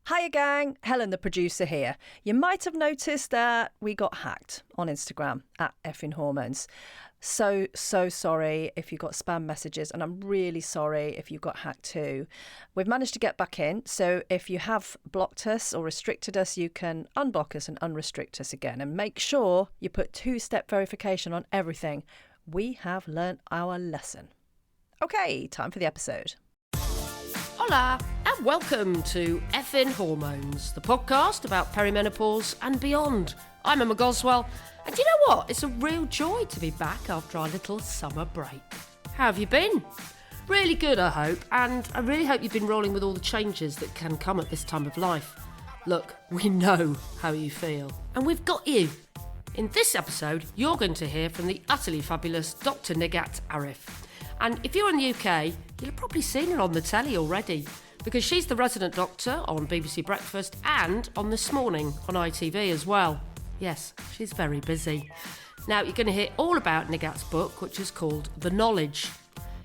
Hiya gang, Helen the producer here. You might have noticed that we got hacked on Instagram at Effin Hormones. So sorry if you got spam messages, and I'm really sorry if you got hacked too. We've managed to get back in, so if you have blocked us or restricted us, you can unblock us and unrestrict us again. And make sure you put two-step verification on everything. We have learnt our lesson. Okay, time for the episode. Hola, and welcome to Effin Hormones, the podcast about perimenopause and beyond. I'm Emma Goswell, and you know what? It's a real joy to be back after our little summer break. How have you been? Really good, I hope, and I really hope you've been rolling with all the changes that can come at this time of life. Look, we know how you feel, and we've got you. In this episode, you're going to hear from the utterly fabulous Dr. Nighat Arif. And if you're in the UK, you'll have probably seen her on the telly already, because she's the resident doctor on BBC Breakfast and on This Morning on ITV as well. Yes, she's very busy. Now, you're going to hear all about Nighat's book, which is called The Knowledge.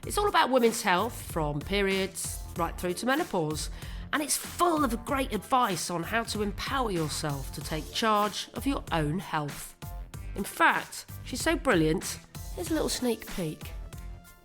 It's all about women's health, from periods right through to menopause. And it's full of great advice on how to empower yourself to take charge of your own health. In fact, she's so brilliant, here's a little sneak peek.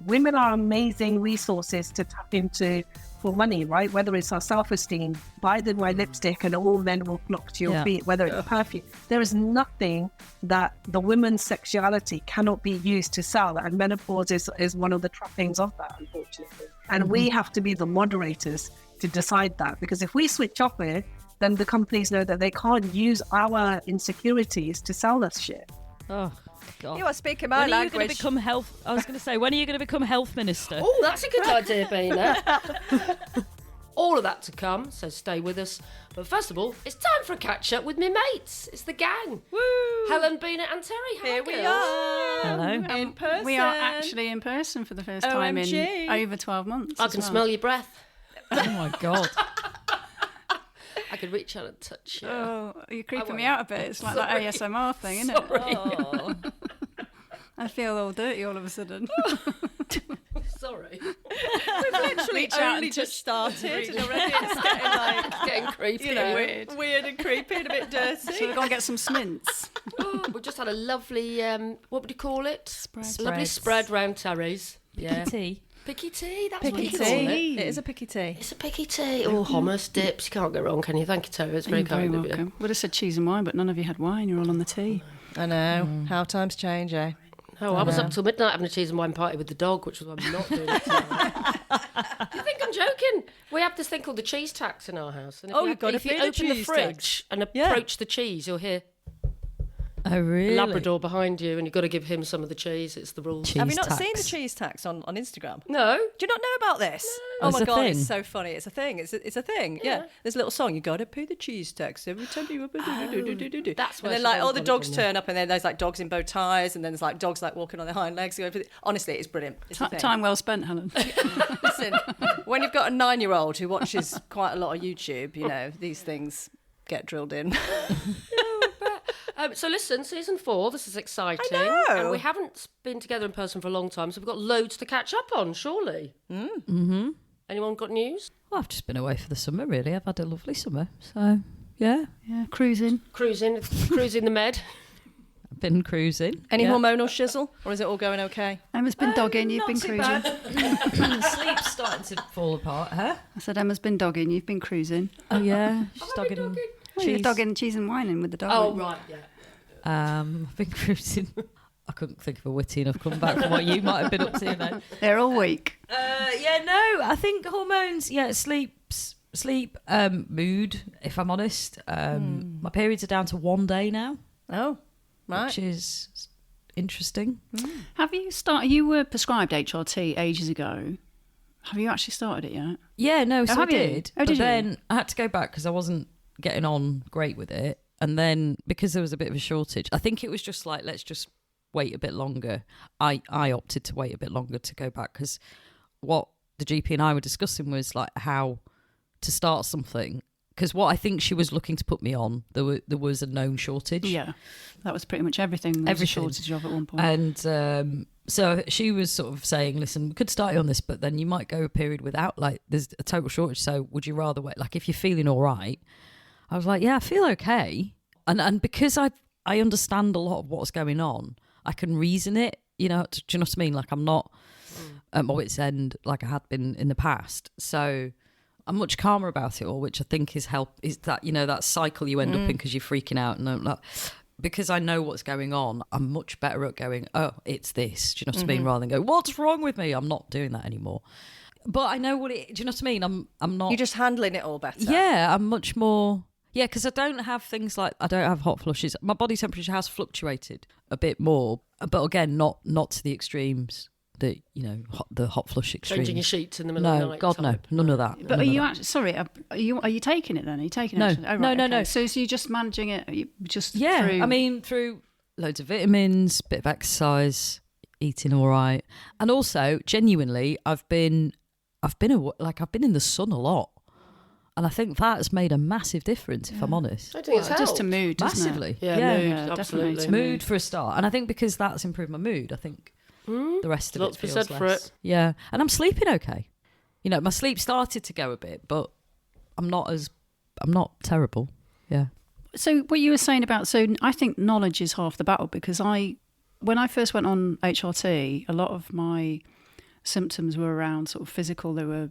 Women are amazing resources to tap into for money, right? Whether it's our self-esteem, buy them my lipstick and all men will flock to your feet, whether it's perfume. There is nothing that the women's sexuality cannot be used to sell, and menopause is one of the trappings of that, unfortunately. And we have to be the moderators to decide that, because if we switch off it, then the companies know that they can't use our insecurities to sell us shit. Oh, God. You are speaking my when language. Are you going to become health? I was going to say, when are you going to become health minister? Oh, that's a good idea, Bina. All of that to come, so stay with us. But first of all, it's time for a catch-up with me mates. It's the gang. Woo! Helen, Bina and Terry. Here we girls. are. Hello. In person. We are actually in person for the first time OMG. in over 12 months. I can smell your breath. Oh, my God. I could reach out and touch you. Oh, you're creeping won't. me out a bit. It's like that Sorry. ASMR thing, isn't Sorry. it? Oh. I feel all dirty all of a sudden. Sorry. We've literally Reach out only and just started, reach. and already it's getting like, Getting creepy. you know, Weird. weird and creepy and a bit dirty. So we're going to get some smints. Oh, we've just had a lovely, what would you call it? Spread. Lovely Spreads. spread round Terry's. Yeah. Tea. Picky tea, that's Picky what you tea. call it. It is a picky tea. It's a picky tea. Oh, hummus, dips. You can't go wrong, can you? Thank you, Terry. It's very You're very kind of you. welcome. Would have said cheese and wine, but none of you had wine. You're all on the tea. I know. How times change, eh? Oh, I was up till midnight having a cheese and wine party with the dog, which was why I'm not doing it tonight. You think I'm joking? We have this thing called the cheese tax in our house. And if Oh, you you've got to if you pay the open the cheese fridge tax. and Yeah. approach the cheese, you'll hear Oh, really? a Labrador behind you, and you've got to give him some of the cheese. It's the rules. Cheese Have you not tax. seen the cheese tax on Instagram? No. Do you not know about this? No. Oh my It's a God, thing. it's so funny. It's a thing. It's a thing. Yeah. There's a little song. You got to pay the cheese tax every time you... That's where And then she like all got the it dogs from, turn up, and then there's like dogs in bow ties, and then there's like dogs like walking on their hind legs. Honestly, it's brilliant. It's a thing. Time well spent, Helen. Listen, when you've got a 9-year-old who watches quite a lot of YouTube, you know, these things get drilled in. So listen, season 4, this is exciting. I know. And we haven't been together in person for a long time, so we've got loads to catch up on, surely. Mm-hmm. Anyone got news? Well, I've just been away for the summer, really. I've had a lovely summer. So, yeah. Yeah, cruising. Cruising the med. I've been cruising. Any yeah. hormonal shizzle, or is it all going okay? Emma's been dogging, you've Not been too cruising. bad. Sleep's starting to fall apart, huh? I said Emma's been dogging, you've been cruising. Oh, yeah. She's Have I been dogging dogging? Well, you're cheese. dogging cheese and wine with the dog. Oh, right, yeah. I've been cruising. I couldn't think of a witty enough comeback from what you might have been up to then. They're all weak. Yeah, no, I think hormones, sleep, mood, if I'm honest. My periods are down to 1 day now, Oh, right. which is interesting. Have you started? You were prescribed HRT ages ago. Have you actually started it yet? Yeah, no, so I have you? did. Oh, did but you? then I had to go back because I wasn't getting on great with it. And then because there was a bit of a shortage, I think it was just like, let's just wait a bit longer. I opted to wait a bit longer to go back because what the GP and I were discussing was like how to start something because what I think she was looking to put me on, there was a known shortage. Yeah, that was pretty much everything. There was a shortage of at one point. And so she was sort of saying, listen, we could start you on this, but then you might go a period without, like, there's a total shortage. So would you rather wait? Like, if you're feeling all right, I was like, yeah, I feel okay. And because I understand a lot of what's going on, I can reason it, you know, do you know what I mean? Like, I'm not at my wit's end like I had been in the past. So I'm much calmer about it all, which I think is that, you know, that cycle you end up in because you're freaking out. And like, because I know what's going on, I'm much better at going, oh, it's this. Do you know what I mean? Rather than go, what's wrong with me? I'm not doing that anymore. But I know do you know what I mean? I'm not. You're just handling it all better. Yeah, I'm much more. Yeah, because I don't have things like, I don't have hot flushes. My body temperature has fluctuated a bit more, but again, not to the extremes. The the hot flush extremes. Changing your sheets in the middle of the night. God, no, none of that. But are you actually, sorry, are you taking it then? Are you taking No, it? Oh, right, no. So you're just managing it through... I mean, through loads of vitamins, bit of exercise, eating all right. And also, genuinely, I've been in the sun a lot. And I think that has made a massive difference, if I'm honest. I think it's helped. Just to mood, doesn't Massively. it? Yeah, mood, definitely. absolutely. to Mood for a start. And I think because that's improved my mood, I think the rest of Lots it to be feels said less. for it. Yeah. And I'm sleeping okay. You know, my sleep started to go a bit, but I'm not terrible. Yeah. So what you were saying about, I think knowledge is half the battle, because when I first went on HRT, a lot of my symptoms were around sort of physical. There were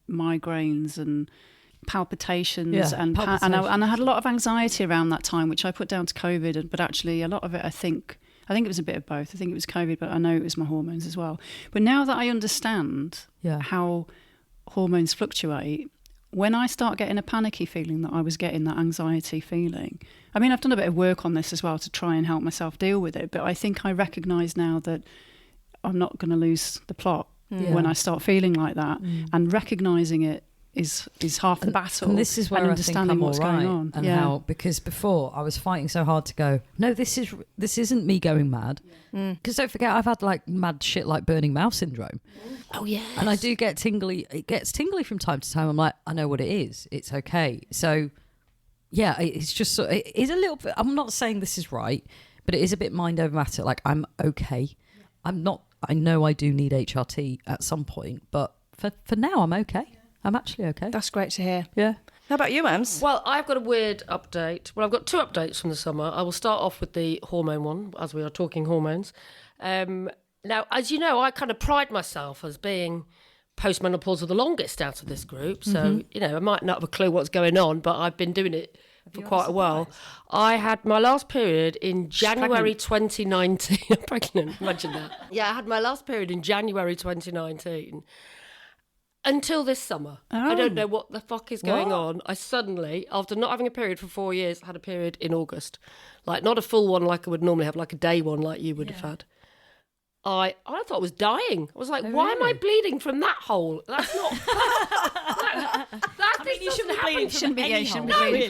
migraines and palpitations, and I had a lot of anxiety around that time, which I put down to COVID. But actually, a lot of it, I think it was a bit of both. I think it was COVID, but I know it was my hormones as well. But now that I understand how hormones fluctuate, when I start getting a panicky feeling that I was getting that anxiety feeling, I mean, I've done a bit of work on this as well to try and help myself deal with it. But I think I recognise now that I'm not going to lose the plot when I start feeling like that, and recognising it is half the battle. And this is where I think I'm what's all right, going on. and how, because before I was fighting so hard to go, no, this isn't me going mad. Because don't forget, I've had like mad shit like burning mouth syndrome. Oh yeah. And I do get tingly. It gets tingly from time to time. I'm like, I know what it is. It's okay. So yeah, it's just it is a little bit. I'm not saying this is right, but it is a bit mind over matter. Like, I'm okay. I'm not. I know I do need HRT at some point, but for now, I'm okay. I'm actually okay. That's great to hear. Yeah. How about you, Ems? Well, I've got a weird update. Well, I've got two updates from the summer. I will start off with the hormone one, as we are talking hormones. Now, as you know, I kind of pride myself as being postmenopausal the longest out of this group. So, you know, I might not have a clue what's going on, but I've been doing it for quite a while. I had my last period in January 2019. I'm pregnant, imagine that. Yeah, I had my last period in January 2019. Until this summer. I don't know what the fuck is going on. I suddenly, after not having a period for 4 years, had a period in August. Like, not a full one like I would normally have, like a day one like you would have had. I thought I was dying. I was like, why am I bleeding from that hole? That's not... that You shouldn't be bleeding from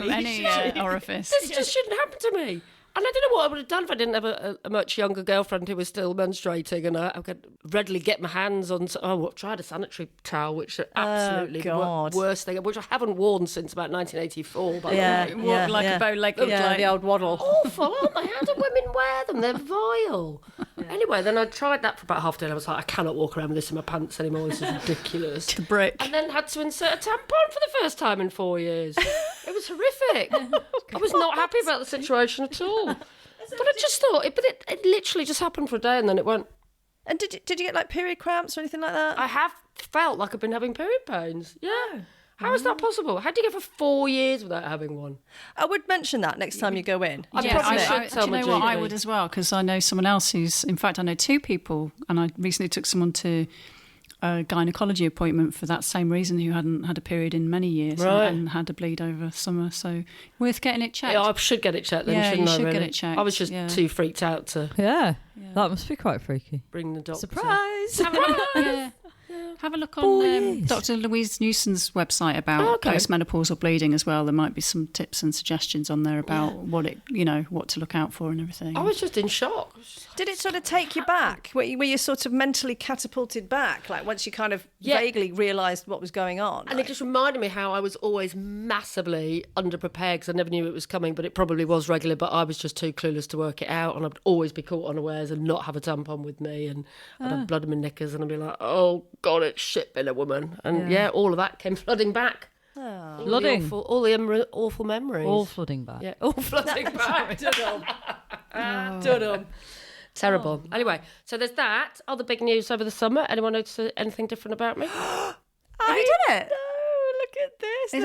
any orifice. This just shouldn't happen to me. And I don't know what I would have done if I didn't have a much younger girlfriend who was still menstruating, and I could readily get my hands on... tried a sanitary towel, which is absolutely the worst thing, which I haven't worn since about 1984. By the way. Walk like a bow-legged, like the old waddle. Awful, aren't they? How do women wear them? They're vile. Anyway, then I tried that for about half a day, and I was like, I cannot walk around with this in my pants anymore. This is ridiculous. The brick. And then had to insert a tampon for the first time in 4 years. It was horrific. I was not happy about the situation at all. But I just thought, it literally just happened for a day and then it went. And did you get like period cramps or anything like that? I have felt like I've been having period pains. Yeah. How is that possible? How do you go for 4 years without having one? I would mention that next time you go in. I probably should tell do my you know what? I GP. would as well, because I know someone else in fact, I know two people, and I recently took someone to a gynecology appointment for that same reason, who hadn't had a period in many years and had a bleed over summer. So worth getting it checked. Yeah, I should get it checked then, Yeah, shouldn't you I? should Really? get it checked. I was just too freaked out to Yeah. That must be quite freaky. bring the doctor. Surprise! Yeah. Have a look on Dr. Louise Newson's website about postmenopausal bleeding as well. There might be some tips and suggestions on there about what to look out for and everything. I was just in shock. Did it sort of take you back? Were you sort of mentally catapulted back, like once you kind of vaguely realised what was going on? And it just reminded me how I was always massively underprepared because I never knew it was coming, but it probably was regular, but I was just too clueless to work it out, and I'd always be caught unawares and not have a tampon with me, and I'd have blood in my knickers, and I'd be like, oh God, it's shit being a woman. And all of that came flooding back. Flooding. All the awful memories. All flooding back. Yeah, all flooding back. Dum-dum. Terrible. Anyway, so there's that. Other big news over the summer. Anyone notice anything different about me? Have you done it? No, look at this. Is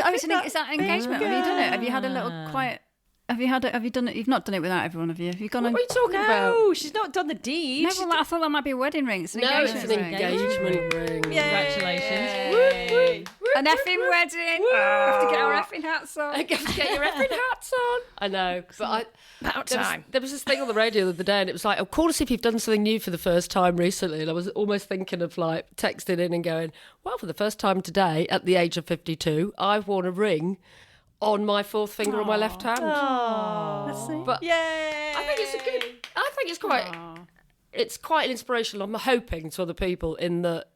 that engagement? Have you done it? Have you had a little quiet? Have you done it? You've not done it without everyone, have you? Have you gone? What are you talking about? No, she's not done the deed. No, well, I thought that might be a wedding ring. It's an No, engagement it's an ring. engagement ring. Congratulations. An effing wedding. We have to get our effing hats on. Get your effing hats on. I know, but there was this thing on the radio the other day, and it was like, call us if you've done something new for the first time recently. And I was almost thinking of like texting in and going, well, for the first time today, at the age of 52, I've worn a ring on my fourth finger on my left hand. But Yay! I think it's quite an inspirational. I'm hoping to other people in that,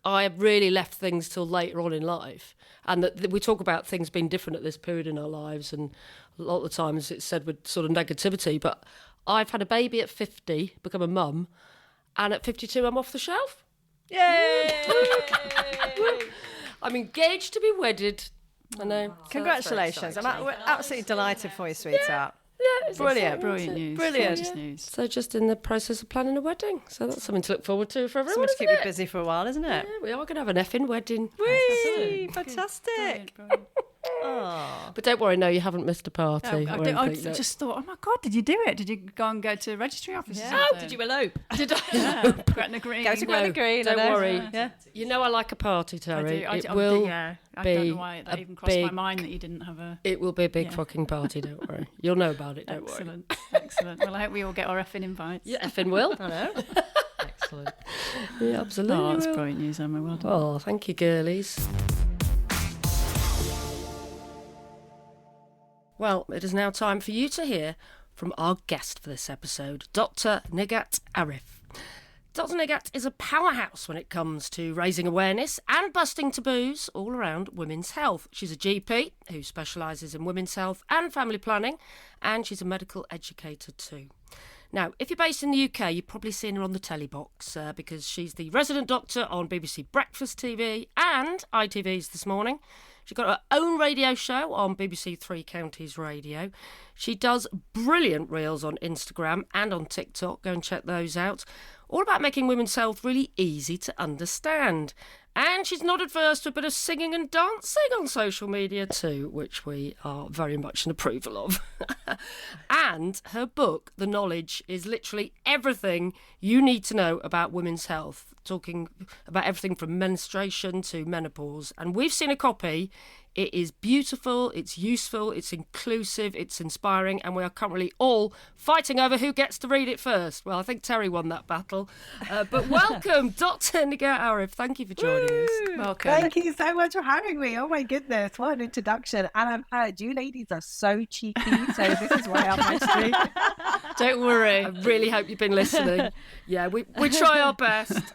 I have really left things till later on in life, and that we talk about things being different at this period in our lives, and a lot of the times it's said with sort of negativity, but I've had a baby at 50, become a mum, and at 52 I'm off the shelf. Yay! I'm engaged to be wedded. I know. Congratulations. We're absolutely delighted for you, sweetheart. Yeah, it's Brilliant. Brilliant news. Brilliant. Gorgeous news. So just in the process of planning a wedding. So that's something to look forward to for everyone. Something to keep isn't you it? busy for a while, isn't it? Yeah, we are going to have an effing wedding. Whee! Fantastic. Brilliant. But don't worry, no, you haven't missed a party. I just thought, oh my God, did you do it? Did you go to registry office? Oh, did you elope? Did I? Gretna Green. Go to Gretna Green. Don't worry. Yeah. You know I like a party, Terry. I it will I be don't know why that even crossed my mind that you didn't have a... It will be a big fucking party, don't worry. You'll know about it, don't worry. Excellent. Well, I hope we all get our effing invites. Yeah, effing will. I know. Excellent. Yeah, absolutely. Oh, that's will. brilliant news, Emma. Well done. Oh, thank you, girlies. Well, it is now time for you to hear from our guest for this episode, Dr. Nighat Arif. Dr. Nighat is a powerhouse when it comes to raising awareness and busting taboos all around women's health. She's a GP who specialises in women's health and family planning, and she's a medical educator too. Now, if you're based in the UK, you've probably seen her on the telly box because she's the resident doctor on BBC Breakfast TV and ITV's This Morning. She's got her own radio show on BBC Three Counties Radio. She does brilliant reels on Instagram and on TikTok. Go and check those out. All about making women's health really easy to understand. And she's not adverse to a bit of singing and dancing on social media too, which we are very much in approval of. And her book, The Knowledge, is literally everything you need to know about women's health, talking about everything from menstruation to menopause. And we've seen a copy. It is beautiful, it's useful, it's inclusive, it's inspiring, and we are currently all fighting over who gets to read it first. Well, I think Terry won that battle. But welcome, Dr. Nighat Arif. Thank you for joining us. Welcome. Thank you so much for having me. Oh my goodness, what an introduction. And I've heard you ladies are so cheeky, so this is why I'm actually... Don't worry. I really hope you've been listening. Yeah, we try our best.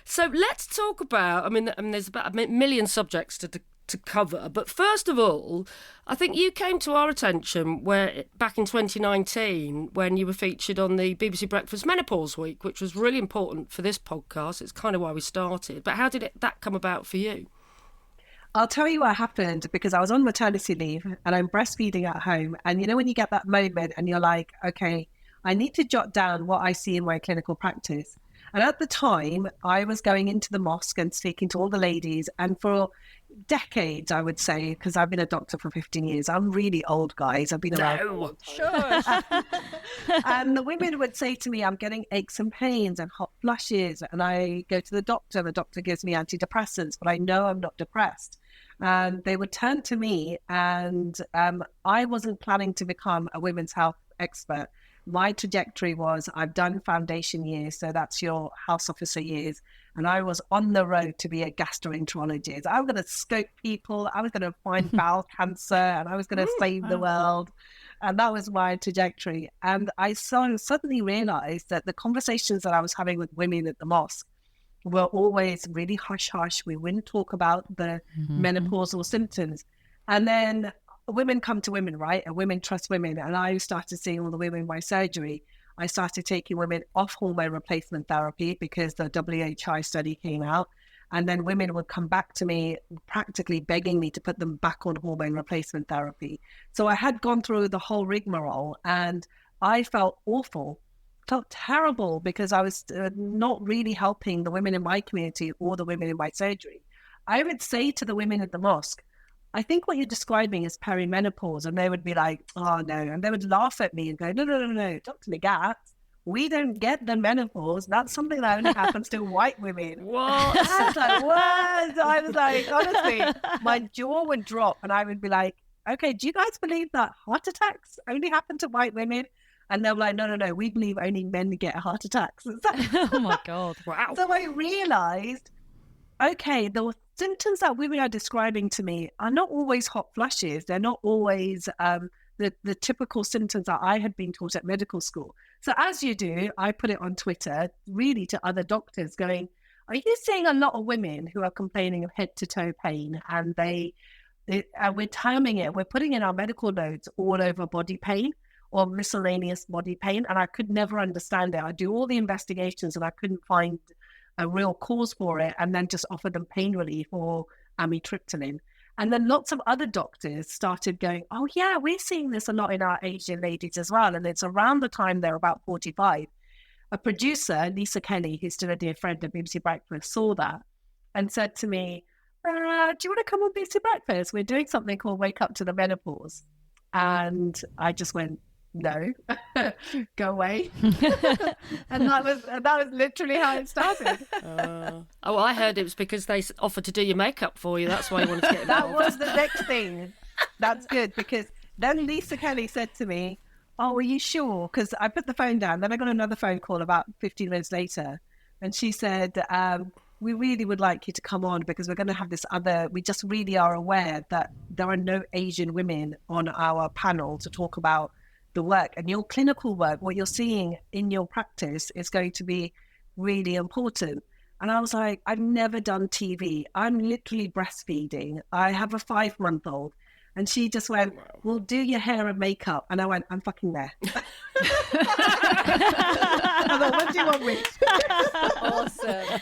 So let's talk about, there's about a million subjects to cover, but first of all, I think you came to our attention back in 2019 when you were featured on the BBC Breakfast Menopause Week, which was really important for this podcast. It's kind of why we started. But how did that come about for you? I'll tell you what happened, because I was on maternity leave and I'm breastfeeding at home. And you know, when you get that moment and you're like, okay, I need to jot down what I see in my clinical practice. And at the time, I was going into the mosque and speaking to all the ladies. And for decades, I would say, because I've been a doctor for 15 years, I'm really old, guys. I've been around. Sure. And the women would say to me, I'm getting aches and pains and hot flushes. And I go to the doctor gives me antidepressants, but I know I'm not depressed. And they would turn to me, and I wasn't planning to become a women's health expert. My trajectory was I've done foundation years, so that's your house officer years. And I was on the road to be a gastroenterologist. I was going to scope people. I was going to find bowel cancer, and I was going to save the world. And that was my trajectory. And I suddenly realized that the conversations that I was having with women at the mosque were always really hush-hush. We wouldn't talk about the menopausal symptoms. And then women come to women, right? And women trust women. And I started seeing all the women in my surgery. I started taking women off hormone replacement therapy because the WHI study came out. And then women would come back to me practically begging me to put them back on hormone replacement therapy. So I had gone through the whole rigmarole, and I felt awful, felt terrible, because I was not really helping the women in my community or the women in my surgery. I would say to the women at the mosque, I think what you're describing is perimenopause. And they would be like, oh no. And they would laugh at me and go, no, Dr. Nighat, we don't get the menopause. That's something that only happens to white women. What? I was like, what? I was like, honestly, my jaw would drop and I would be like, okay, do you guys believe that heart attacks only happen to white women? And they're like, no, we believe only men get heart attacks. Oh my God. Wow. So I realized, okay, the symptoms that women are describing to me are not always hot flushes. They're not always the typical symptoms that I had been taught at medical school. So as you do, I put it on Twitter, really to other doctors going, are you seeing a lot of women who are complaining of head to toe pain? And we're terming it, we're putting in our medical notes all over body pain or miscellaneous body pain. And I could never understand it. I do all the investigations and I couldn't find a real cause for it, and then just offer them pain relief or amitriptyline. And then lots of other doctors started going, oh yeah, we're seeing this a lot in our Asian ladies as well. And it's around the time they're about 45. A producer, Lisa Kelly, who's still a dear friend of BBC Breakfast, saw that and said to me, do you want to come on BBC Breakfast? We're doing something called Wake Up to the Menopause. And I just went, no, go away. And that was literally how it started. Oh, I heard it was because they offered to do your makeup for you. That's why you wanted to get involved. That was the next thing. That's good, because then Lisa Kelly said to me, oh, are you sure? Because I put the phone down. Then I got another phone call about 15 minutes later. And she said, we really would like you to come on because we're going to have this we just really are aware that there are no Asian women on our panel to talk about the work, and your clinical work, what you're seeing in your practice is going to be really important. And I was like, I've never done TV. I'm literally breastfeeding. I have a 5-month-old. And she just went, well, do your hair and makeup. And I went, I'm fucking there. I thought, what do you want me? Awesome.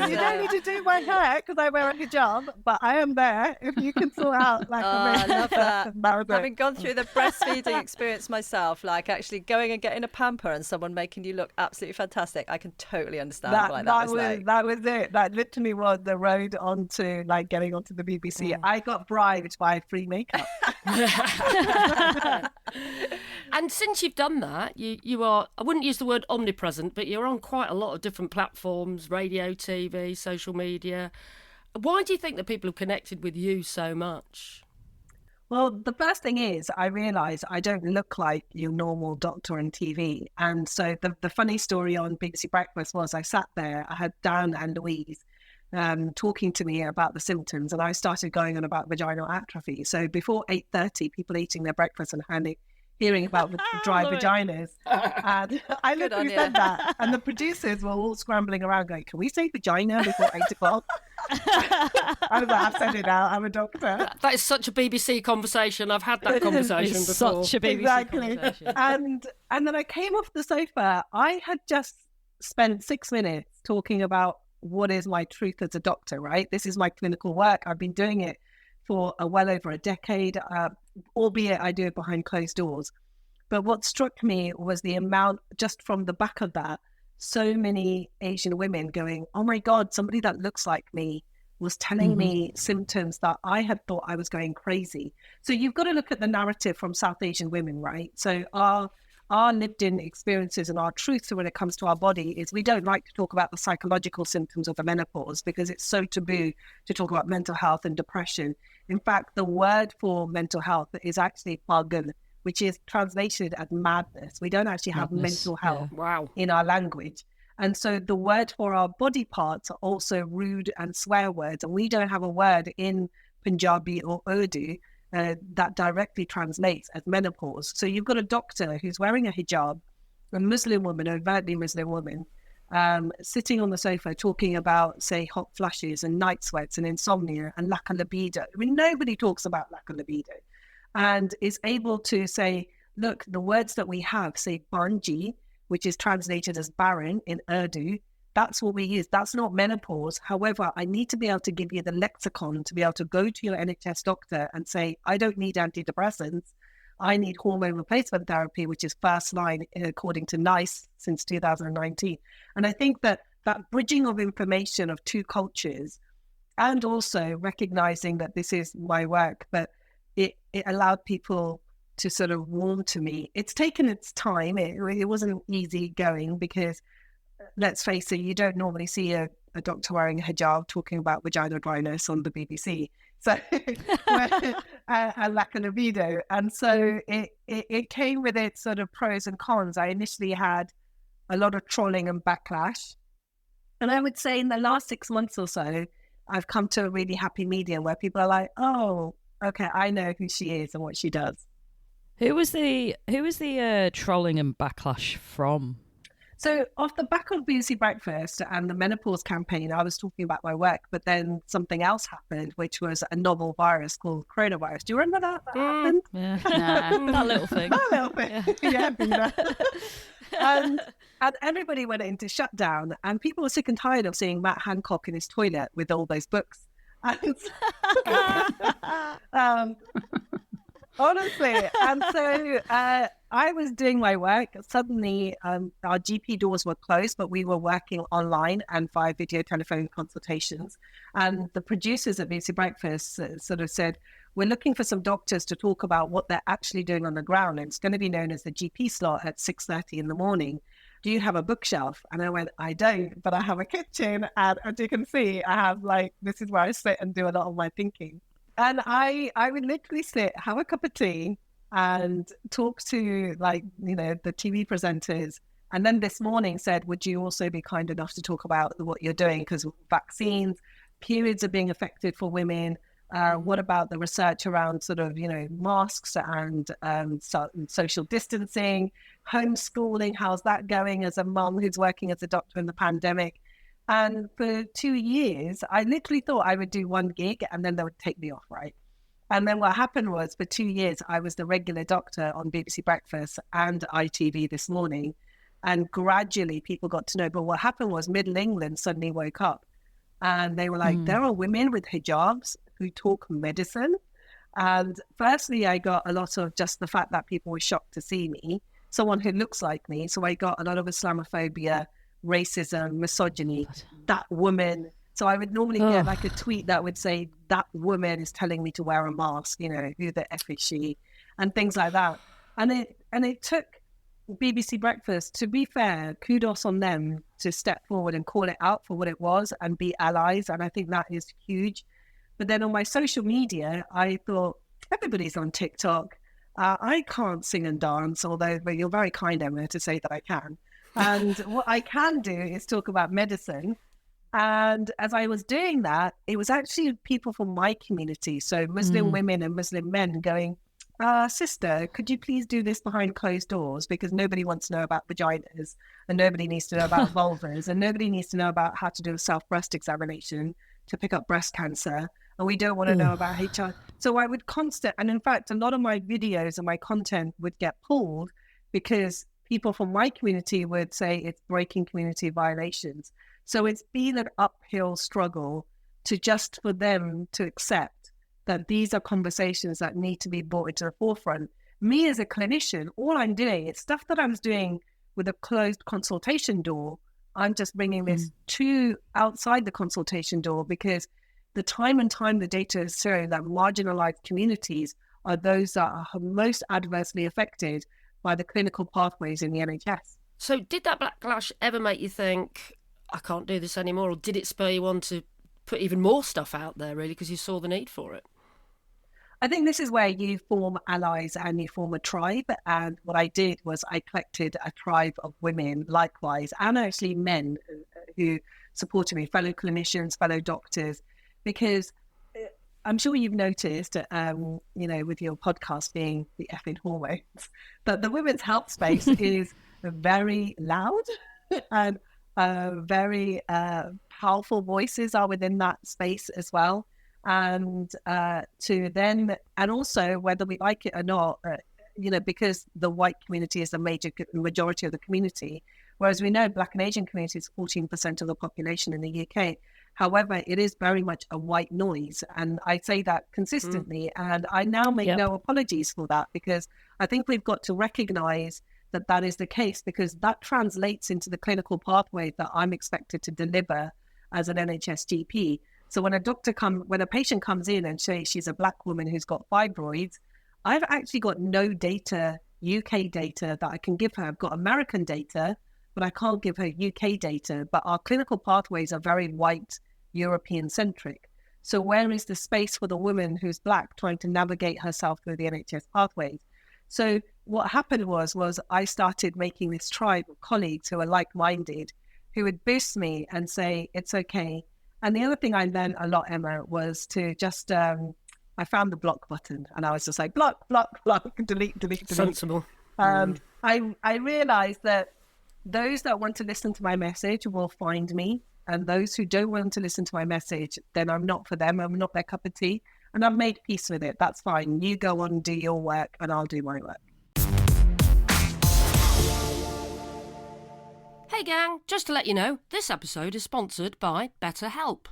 You don't need to do my hair because I wear a hijab, but I am there if you can sort out like I love that. was it. Having gone through the breastfeeding experience myself, like actually going and getting a pamper and someone making you look absolutely fantastic, I can totally understand that was like. That was it. That literally was the road onto like getting onto the BBC. I got bribed by free makeup. And since you've done that, you are, I wouldn't use the word omnipresent, but you're on quite a lot of different platforms, radio, TV, social media. Why do you think that people have connected with you so much? Well, the first thing is I realised I don't look like your normal doctor on TV. And so the funny story on BBC Breakfast was I sat there, I had Dan and Louise talking to me about the symptoms, and I started going on about vaginal atrophy. So before 8:30, people eating their breakfast and hearing about the dry vaginas. And I literally said that. And the producers were all scrambling around going, can we say vagina before 8 o'clock? I was like, I've said it now, I'm a doctor. That is such a BBC conversation. I've had that conversation It's before. such a BBC conversation. And then I came off the sofa. I had just spent 6 minutes talking about what is my truth as a doctor, right? This is my clinical work. I've been doing it for well over a decade, albeit I do it behind closed doors. But what struck me was the amount, just from the back of that, so many Asian women going, oh my God, somebody that looks like me was telling me symptoms that I had thought I was going crazy. So you've got to look at the narrative from South Asian women, right? So our lived in experiences and our truths when it comes to our body is we don't like to talk about the psychological symptoms of the menopause because it's so taboo to talk about mental health and depression. In fact, the word for mental health is actually pagan, which is translated as madness. We don't actually have mental health in our language. And so the word for our body parts are also rude and swear words. And we don't have a word in Punjabi or Urdu that directly translates as menopause. So you've got a doctor who's wearing a hijab, a Muslim woman, overtly Muslim woman, sitting on the sofa talking about, say, hot flushes and night sweats and insomnia and lack of libido. I mean, nobody talks about lack of libido, and is able to say, look, the words that we have, say, banji, which is translated as barren in Urdu, that's what we use. That's not menopause. However, I need to be able to give you the lexicon to be able to go to your NHS doctor and say, I don't need antidepressants. I need hormone replacement therapy, which is first line according to NICE since 2019. And I think that bridging of information of two cultures, and also recognizing that this is my work, but it allowed people to sort of warm to me. It's taken its time. It wasn't easy going because, let's face it, you don't normally see a doctor wearing a hijab talking about vaginal dryness on the BBC. So, a lack of libido. And so it came with its sort of pros and cons. I initially had a lot of trolling and backlash. And I would say in the last 6 months or so, I've come to a really happy medium where people are like, oh, okay, I know who she is and what she does. Who was the trolling and backlash from? So off the back of BBC Breakfast and the menopause campaign, I was talking about my work, but then something else happened, which was a novel virus called coronavirus. Do you remember that happened? Yeah, that little thing. That little thing. Yeah. And everybody went into shutdown, and people were sick and tired of seeing Matt Hancock in his toilet with all those books. And honestly, and so I was doing my work. Suddenly, our GP doors were closed, but we were working online and via video telephone consultations. And the producers at BBC Breakfast sort of said, we're looking for some doctors to talk about what they're actually doing on the ground. And it's going to be known as the GP slot at 6:30 in the morning. Do you have a bookshelf? And I went, I don't, but I have a kitchen. And as you can see, I have this is where I sit and do a lot of my thinking. And I would literally sit, have a cup of tea and talk to the TV presenters. And then this morning said, would you also be kind enough to talk about what you're doing? Because vaccines, periods are being affected for women. What about the research around sort of, masks and social distancing, homeschooling? How's that going as a mum who's working as a doctor in the pandemic? And for 2 years, I literally thought I would do one gig and then they would take me off, right? And then what happened was for 2 years, I was the regular doctor on BBC Breakfast and ITV This Morning. And gradually people got to know. But what happened was Middle England suddenly woke up and they were like, there are women with hijabs who talk medicine. And firstly, I got a lot of just the fact that people were shocked to see me, someone who looks like me. So I got a lot of Islamophobia, racism, misogyny, that woman. So I would normally get a tweet that would say, that woman is telling me to wear a mask, who the F is she, and things like that. And it took BBC Breakfast, to be fair, kudos on them to step forward and call it out for what it was and be allies. And I think that is huge. But then on my social media, I thought, everybody's on TikTok. I can't sing and dance, but you're very kind, Emma, to say that I can. And what I can do is talk about medicine. And as I was doing that, it was actually people from my community. So Muslim women and Muslim men going, sister, could you please do this behind closed doors? Because nobody wants to know about vaginas and nobody needs to know about vulvas and nobody needs to know about how to do a self-breast examination to pick up breast cancer. And we don't want to know about HIV. So I would and in fact, a lot of my videos and my content would get pulled because people from my community would say it's breaking community violations. So it's been an uphill struggle for them to accept that these are conversations that need to be brought into the forefront. Me as a clinician, all I'm doing, it's stuff that I was doing with a closed consultation door. I'm just bringing this to outside the consultation door because the time the data has shown that marginalized communities are those that are most adversely affected by the clinical pathways in the NHS. So did that backlash ever make you think, I can't do this anymore? Or did it spur you on to put even more stuff out there, really, because you saw the need for it? I think this is where you form allies and you form a tribe. And what I did was I collected a tribe of women likewise, and actually men who supported me, fellow clinicians, fellow doctors, because I'm sure you've noticed, with your podcast being the Effin Hormones, that the women's health space is very loud and very powerful voices are within that space as well. And also whether we like it or not, because the white community is the majority of the community, whereas we know Black and Asian community is 14% of the population in the UK. However, it is very much a white noise. And I say that consistently. And I now make no apologies for that, because I think we've got to recognize that that is the case, because that translates into the clinical pathway that I'm expected to deliver as an NHS GP. So when a patient comes in and says she's a Black woman who's got fibroids, I've actually got no data, UK data that I can give her. I've got American data, but I can't give her UK data. But our clinical pathways are very white, European centric. So where is the space for the woman who's Black trying to navigate herself through the NHS pathways? So what happened was I started making this tribe of colleagues who are like-minded, who would boost me and say, it's okay. And the other thing I learned a lot, Emma, was to just, I found the block button and I was just like, block, delete. Sensible. I realized that those that want to listen to my message will find me, and those who don't want to listen to my message, then I'm not for them. I'm not their cup of tea. And I've made peace with it. That's fine. You go on and do your work and I'll do my work. Hey gang, just to let you know, this episode is sponsored by BetterHelp.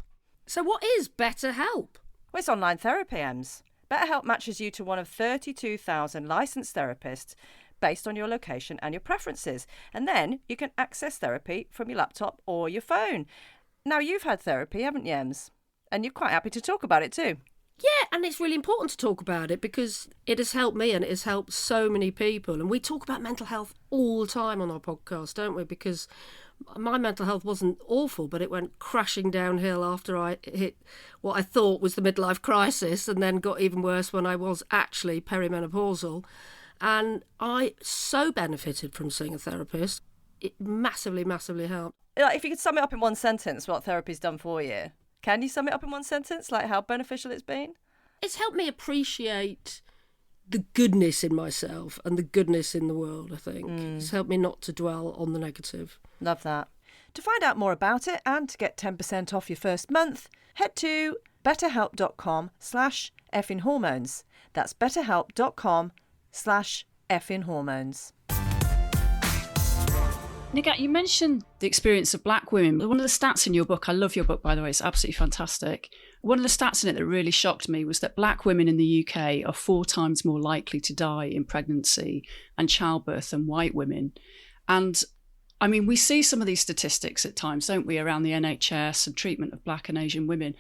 So what is BetterHelp? Well, it's online therapy, Ems. BetterHelp matches you to one of 32,000 licensed therapists based on your location and your preferences. And then you can access therapy from your laptop or your phone. Now, you've had therapy, haven't you, Ems? And you're quite happy to talk about it too. Yeah, and it's really important to talk about it because it has helped me and it has helped so many people. And we talk about mental health all the time on our podcast, don't we? Because my mental health wasn't awful, but it went crashing downhill after I hit what I thought was the midlife crisis, and then got even worse when I was actually perimenopausal. And I so benefited from seeing a therapist. It massively, massively helped. If you could sum it up in one sentence, what therapy's done for you, can you sum it up in one sentence, like how beneficial it's been? It's helped me appreciate the goodness in myself and the goodness in the world, I think. It's helped me not to dwell on the negative. Love that. To find out more about it and to get 10% off your first month, head to betterhelp.com/Effin Hormones. That's betterhelp.com/Effin Hormones. Nighat, you mentioned the experience of Black women. One of the stats in your book, I love your book, by the way, it's absolutely fantastic. One of the stats in it that really shocked me was that Black women in the UK are 4 times more likely to die in pregnancy and childbirth than white women. And I mean, we see some of these statistics at times, don't we, around the NHS and treatment of Black and Asian women.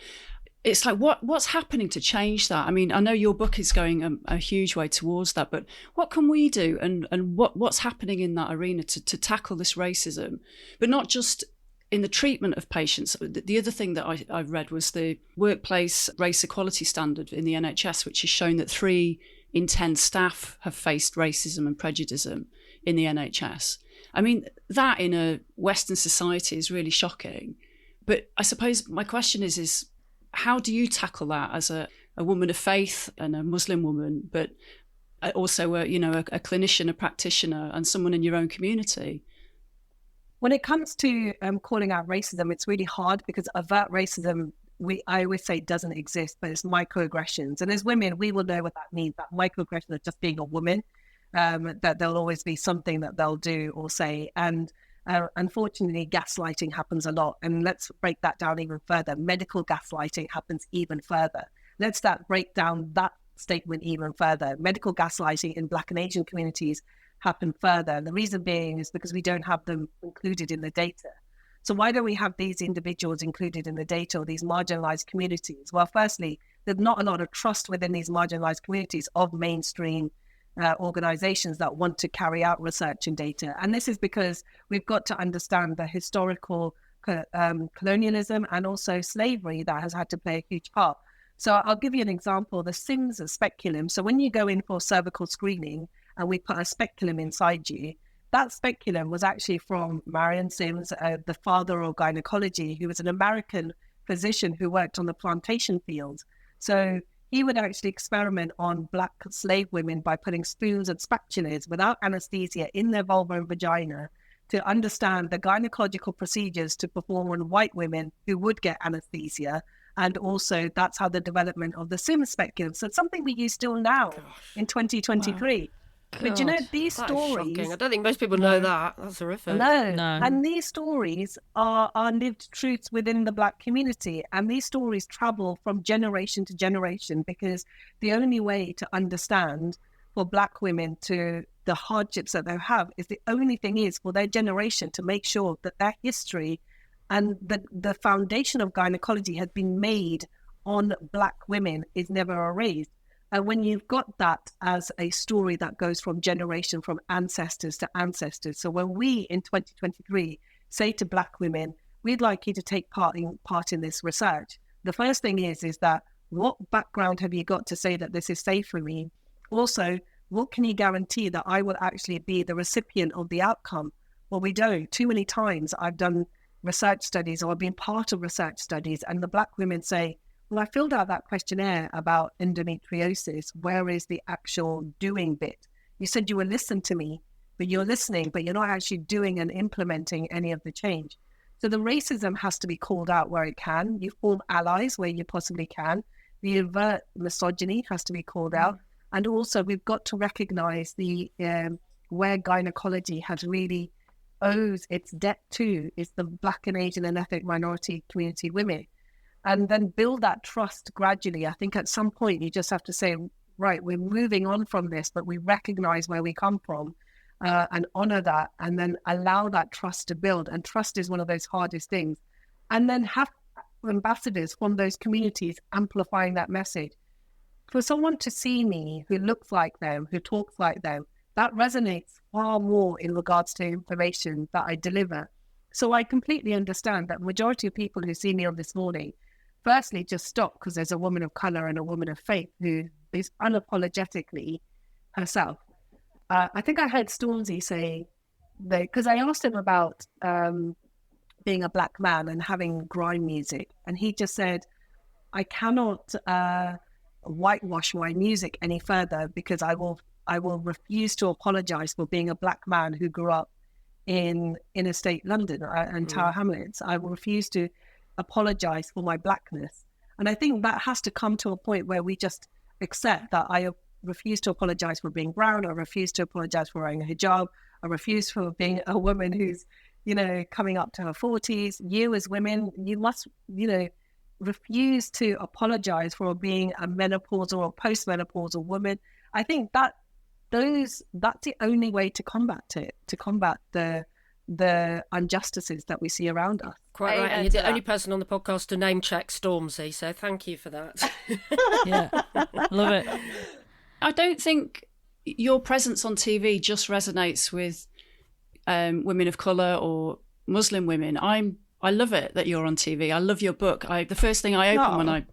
It's like, what's happening to change that? I mean, I know your book is going a huge way towards that, but what can we do, and what's happening in that arena to tackle this racism, but not just in the treatment of patients? The other thing that I read was the workplace race equality standard in the NHS, which has shown that 3 in 10 staff have faced racism and prejudice in the NHS. I mean, that in a Western society is really shocking. But I suppose my question is how do you tackle that as a woman of faith and a Muslim woman, but also a clinician, a practitioner, and someone in your own community? When it comes to calling out racism, it's really hard because overt racism, I always say, doesn't exist, but it's microaggressions. And as women, we will know what that means. That microaggression is just being a woman, that there'll always be something that they'll do or say. And unfortunately, gaslighting happens a lot. And let's break that down even further. Medical gaslighting happens even further. Let's break down that statement even further. Medical gaslighting in Black and Asian communities happen further. And the reason being is because we don't have them included in the data. So why don't we have these individuals included in the data, or these marginalized communities? Well, firstly, there's not a lot of trust within these marginalized communities of mainstream organizations that want to carry out research and data. And this is because we've got to understand the historical colonialism and also slavery that has had to play a huge part. So I'll give you an example. The Sims speculum. So when you go in for cervical screening and we put a speculum inside you, that speculum was actually from Marion Sims, the father of gynecology, who was an American physician who worked on the plantation fields. So he would actually experiment on Black slave women by putting spoons and spatulas without anesthesia in their vulva and vagina to understand the gynecological procedures to perform on white women who would get anesthesia. And also that's how the development of the Sims speculum. So it's something we use still now in 2023. Wow. But you know, these stories... Shocking. I don't think most people know that. That's horrific. No. No. And these stories are lived truths within the Black community. And these stories travel from generation to generation, because the only way to understand for Black women to the hardships that they have is the only thing is for their generation to make sure that their history and the foundation of gynecology has been made on Black women is never erased. And when you've got that as a story that goes from generation, from ancestors to ancestors. So when we in 2023 say to Black women, we'd like you to take part in this research, the first thing is that what background have you got to say that this is safe for me? Also, what can you guarantee that I will actually be the recipient of the outcome? Well, we don't. Too many times I've done research studies or I've been part of research studies and the Black women say, well, I filled out that questionnaire about endometriosis. Where is the actual doing bit? You said you will listen to me, but you're listening, but you're not actually doing and implementing any of the change. So the racism has to be called out where it can. You form allies where you possibly can. The overt misogyny has to be called out. And also we've got to recognize the where gynecology has really owes its debt to is the Black and Asian and ethnic minority community women. And then build that trust gradually. I think at some point you just have to say, right, we're moving on from this, but we recognize where we come from and honor that, and then allow that trust to build. And trust is one of those hardest things. And then have ambassadors from those communities amplifying that message. For someone to see me who looks like them, who talks like them, that resonates far more in regards to information that I deliver. So I completely understand that majority of people who see me on this morning, firstly, just stop because there's a woman of color and a woman of faith who is unapologetically herself. I think I heard Stormzy say, because I asked him about being a Black man and having grime music, and he just said, I cannot whitewash my music any further because I will refuse to apologize for being a Black man who grew up in inner state London and Tower Hamlets. I will refuse to apologize for my Blackness. And I think that has to come to a point where we just accept that I refuse to apologize for being brown. I refuse to apologize for wearing a hijab. I refuse for being a woman who's, coming up to her 40s. You as women, you must, refuse to apologize for being a menopausal or postmenopausal woman. I think that's the only way to combat it, to combat the injustices that we see around us. Quite right, and you're the only person on the podcast to name check Stormzy, so thank you for that. Yeah, love it. I don't think your presence on TV just resonates with women of colour or Muslim women. I love it that you're on TV. I love your book. The first thing I opened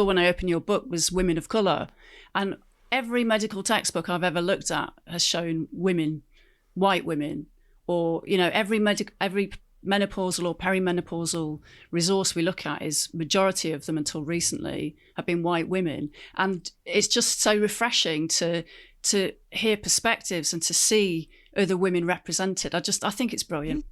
when I opened your book was women of colour, and every medical textbook I've ever looked at has shown women, white women, or every menopausal or perimenopausal resource we look at is majority of them until recently have been white women, and it's just so refreshing to hear perspectives and to see other women represented. I think it's brilliant.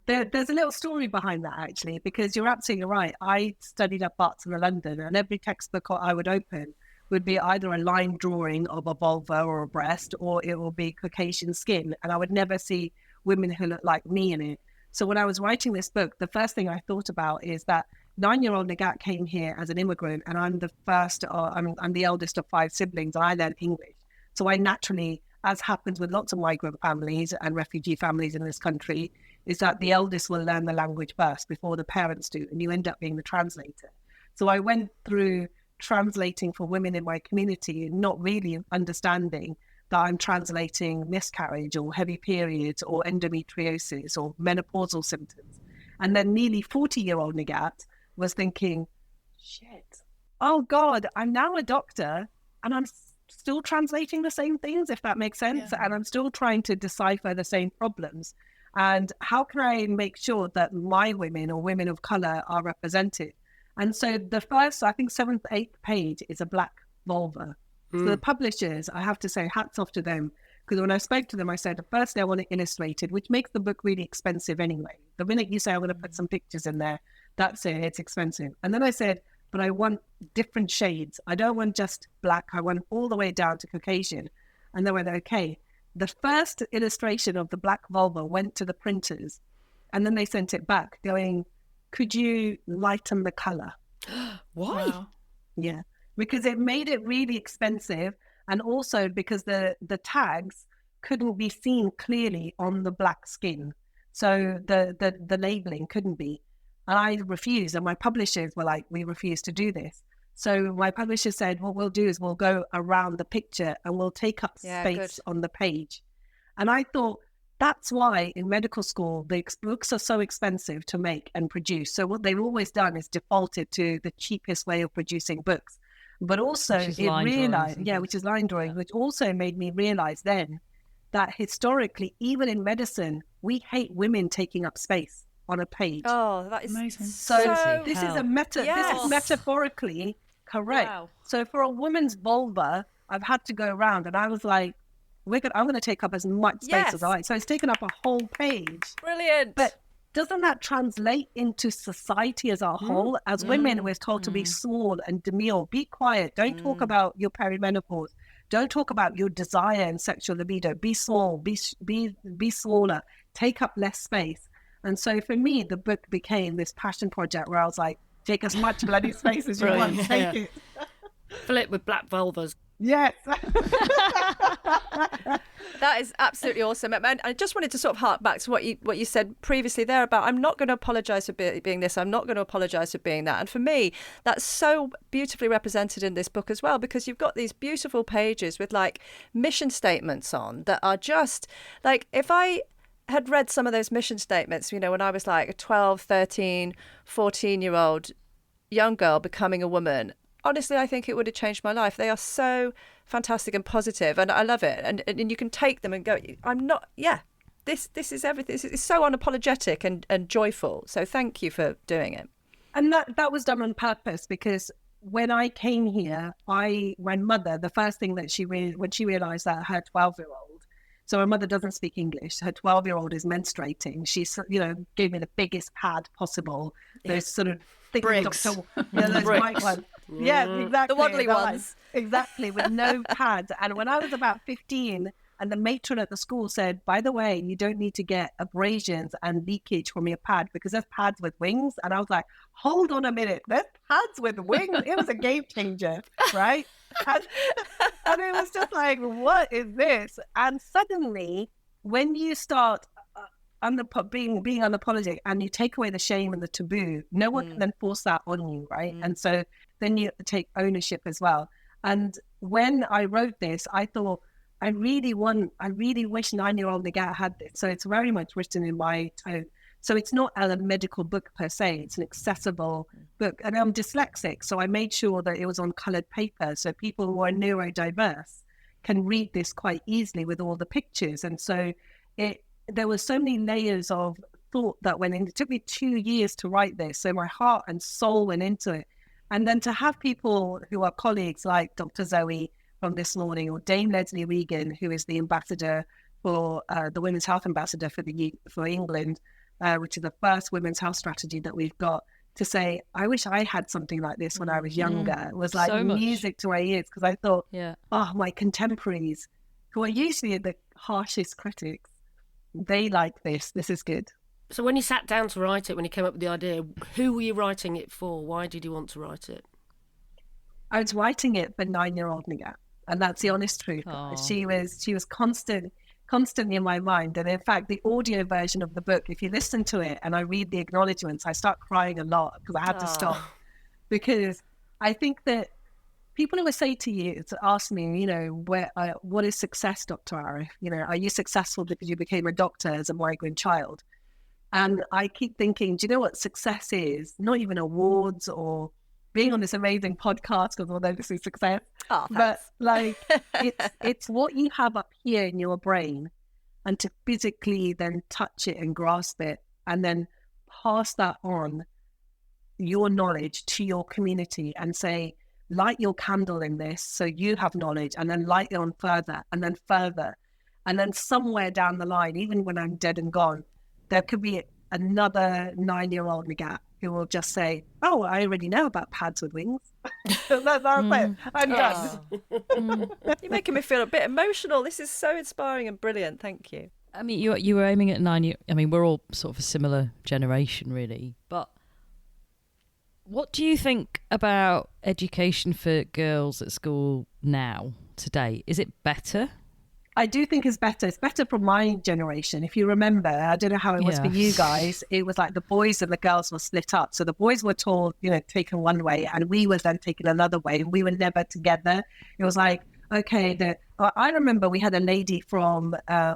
There's a little story behind that, actually, because you're absolutely right. I studied at Barts in London, and every textbook I would open would be either a line drawing of a vulva or a breast, or it will be Caucasian skin, and I would never see women who look like me in it. So when I was writing this book, the first thing I thought about is that 9-year-old Nighat came here as an immigrant, and I'm the eldest of 5 siblings, and I learned English. So I naturally, as happens with lots of migrant families and refugee families in this country, is that the eldest will learn the language first before the parents do, and you end up being the translator. So I went through translating for women in my community, not really understanding that I'm translating miscarriage or heavy periods or endometriosis or menopausal symptoms. And then nearly 40-year-old Nighat was thinking, shit, oh God, I'm now a doctor and I'm still translating the same things, if that makes sense. And I'm still trying to decipher the same problems. And how can I make sure that my women or women of color are represented? And so the first, I think, 7th, 8th page is a black vulva. So the publishers, I have to say, hats off to them. Because when I spoke to them, I said, firstly, I want it illustrated, which makes the book really expensive anyway. The minute you say, I'm going to put some pictures in there, that's it, it's expensive. And then I said, but I want different shades. I don't want just black. I want all the way down to Caucasian. And they went, okay. The first illustration of the black vulva went to the printers, and then they sent it back going, could you lighten the color? Why? Wow. Yeah, because it made it really expensive. And also because the tags couldn't be seen clearly on the black skin. So the labeling couldn't be. And I refused, and my publishers were like, we refuse to do this. So my publisher said, what we'll do is we'll go around the picture and we'll take up space on the page. And I thought, that's why in medical school, the books are so expensive to make and produce. So what they've always done is defaulted to the cheapest way of producing books. But also it realized, which is line drawing, which also made me realize then that historically, even in medicine, we hate women taking up space on a page. Oh, that is amazing. So this is this is metaphorically correct. Wow. So for a woman's vulva, I've had to go around, and I was like, I'm going to take up as much space as I like. So it's taken up a whole page. Brilliant. But doesn't that translate into society as a whole? As women, we're told to be small and demure, be quiet, don't talk about your perimenopause, don't talk about your desire and sexual libido, be small, be smaller, take up less space. And so for me, the book became this passion project where I was like, take as much bloody space as you want, take it. Fill it with black vulvas. Yes. That is absolutely awesome. And I just wanted to sort of hark back to what you said previously there about, I'm not going to apologise for being this, I'm not going to apologise for being that. And for me, that's so beautifully represented in this book as well, because you've got these beautiful pages with like mission statements on that are just like, if I had read some of those mission statements, you know, when I was like a 12, 13, 14-year-old young girl becoming a woman, honestly, I think it would have changed my life. They are so fantastic and positive, and I love it. And you can take them and go, this is everything. It's so unapologetic and joyful. So thank you for doing it. And that was done on purpose, because when I came here, my mother, the first thing that when she realized that her 12-year-old, so her mother doesn't speak English, her 12-year-old is menstruating. She, gave me the biggest pad possible. Those sort of thick Bricks. those white ones. Yeah, exactly. The waddly ones. Exactly, with no pads. And when I was about 15, and the matron at the school said, by the way, you don't need to get abrasions and leakage from your pad because there's pads with wings. And I was like, hold on a minute, there's pads with wings? It was a game changer, right? And it was just like, what is this? And suddenly, when you start being unapologetic and you take away the shame and the taboo, no one can then force that on you, right? And so then you have to take ownership as well. And when I wrote this, I thought, I really wish 9-year-old Nighat had this. So it's very much written in my tone. So it's not a medical book per se, it's an accessible book. And I'm dyslexic, so I made sure that it was on colored paper so people who are neurodiverse can read this quite easily with all the pictures. And so there were so many layers of thought that went in. It took me 2 years to write this. So my heart and soul went into it. And then to have people who are colleagues like Dr. Zoe from This Morning, or Dame Leslie Regan, who is the ambassador for the Women's Health Ambassador for England, which is the first women's health strategy that we've got, to say, I wish I had something like this when I was younger. It was like so music to my ears, because I thought, my contemporaries, who are usually the harshest critics, they like this. This is good. So when you sat down to write it, when you came up with the idea, who were you writing it for? Why did you want to write it? I was writing it for 9-year-old Nighat, and that's the honest truth. She was constantly in my mind. And in fact, the audio version of the book, if you listen to it and I read the acknowledgements, I start crying a lot because I had to stop. Because I think that people always say to you, to ask me, what is success, Dr. Arif? Are you successful because you became a doctor as a migrant child? And I keep thinking, do you know what success is? Not even awards or being on this amazing podcast, because although this is success, Oh, but thanks. like it's what you have up here in your brain, and to physically then touch it and grasp it, and then pass that on, your knowledge, to your community, and say, light your candle in this so you have knowledge, and then light it on further, and then further. And then somewhere down the line, even when I'm dead and gone, there could be another 9-year-old Nighat who will just say, oh, I already know about pads with wings. That's it. I'm done. You're making me feel a bit emotional. This is so inspiring and brilliant. Thank you. I mean, you were aiming at 9 years. I mean, we're all sort of a similar generation, really. But what do you think about education for girls at school now, today? Is it better? I do think it's better. It's better for my generation. If you remember, I don't know how it was for you guys. It was like the boys and the girls were split up. So the boys were told, taken one way, and we were then taken another way. And we were never together. It was like, okay, I remember we had a lady from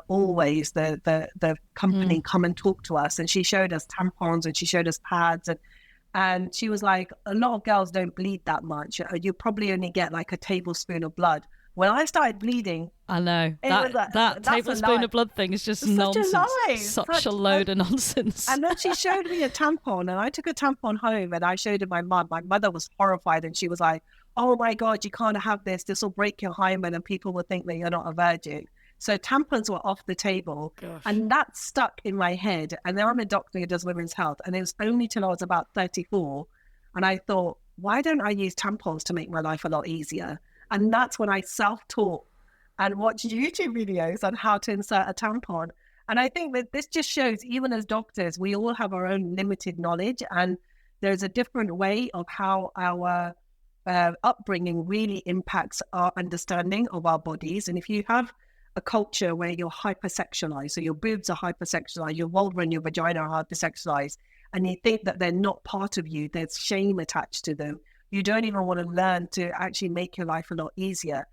Always, the company, come and talk to us. And she showed us tampons and she showed us pads. And she was like, a lot of girls don't bleed that much. You probably only get like a tablespoon of blood. When I started bleeding, I know that tablespoon of blood thing is just nonsense. Such a load of nonsense. And then she showed me a tampon, and I took a tampon home and I showed it my mum. My mother was horrified, and she was like, "Oh my God, you can't have this. This will break your hymen, and people will think that you're not a virgin." So tampons were off the table. Gosh. And that stuck in my head. And then I'm a doctor who does women's health, and it was only till I was about 34, and I thought, why don't I use tampons to make my life a lot easier? And that's when I self-taught and watched YouTube videos on how to insert a tampon. And I think that this just shows, even as doctors, we all have our own limited knowledge, and there's a different way of how our upbringing really impacts our understanding of our bodies. And if you have a culture where you're hypersexualized, so your boobs are hypersexualized, your vulva and your vagina are hypersexualized, and you think that they're not part of you, there's shame attached to them. You don't even want to learn to actually make your life a lot easier.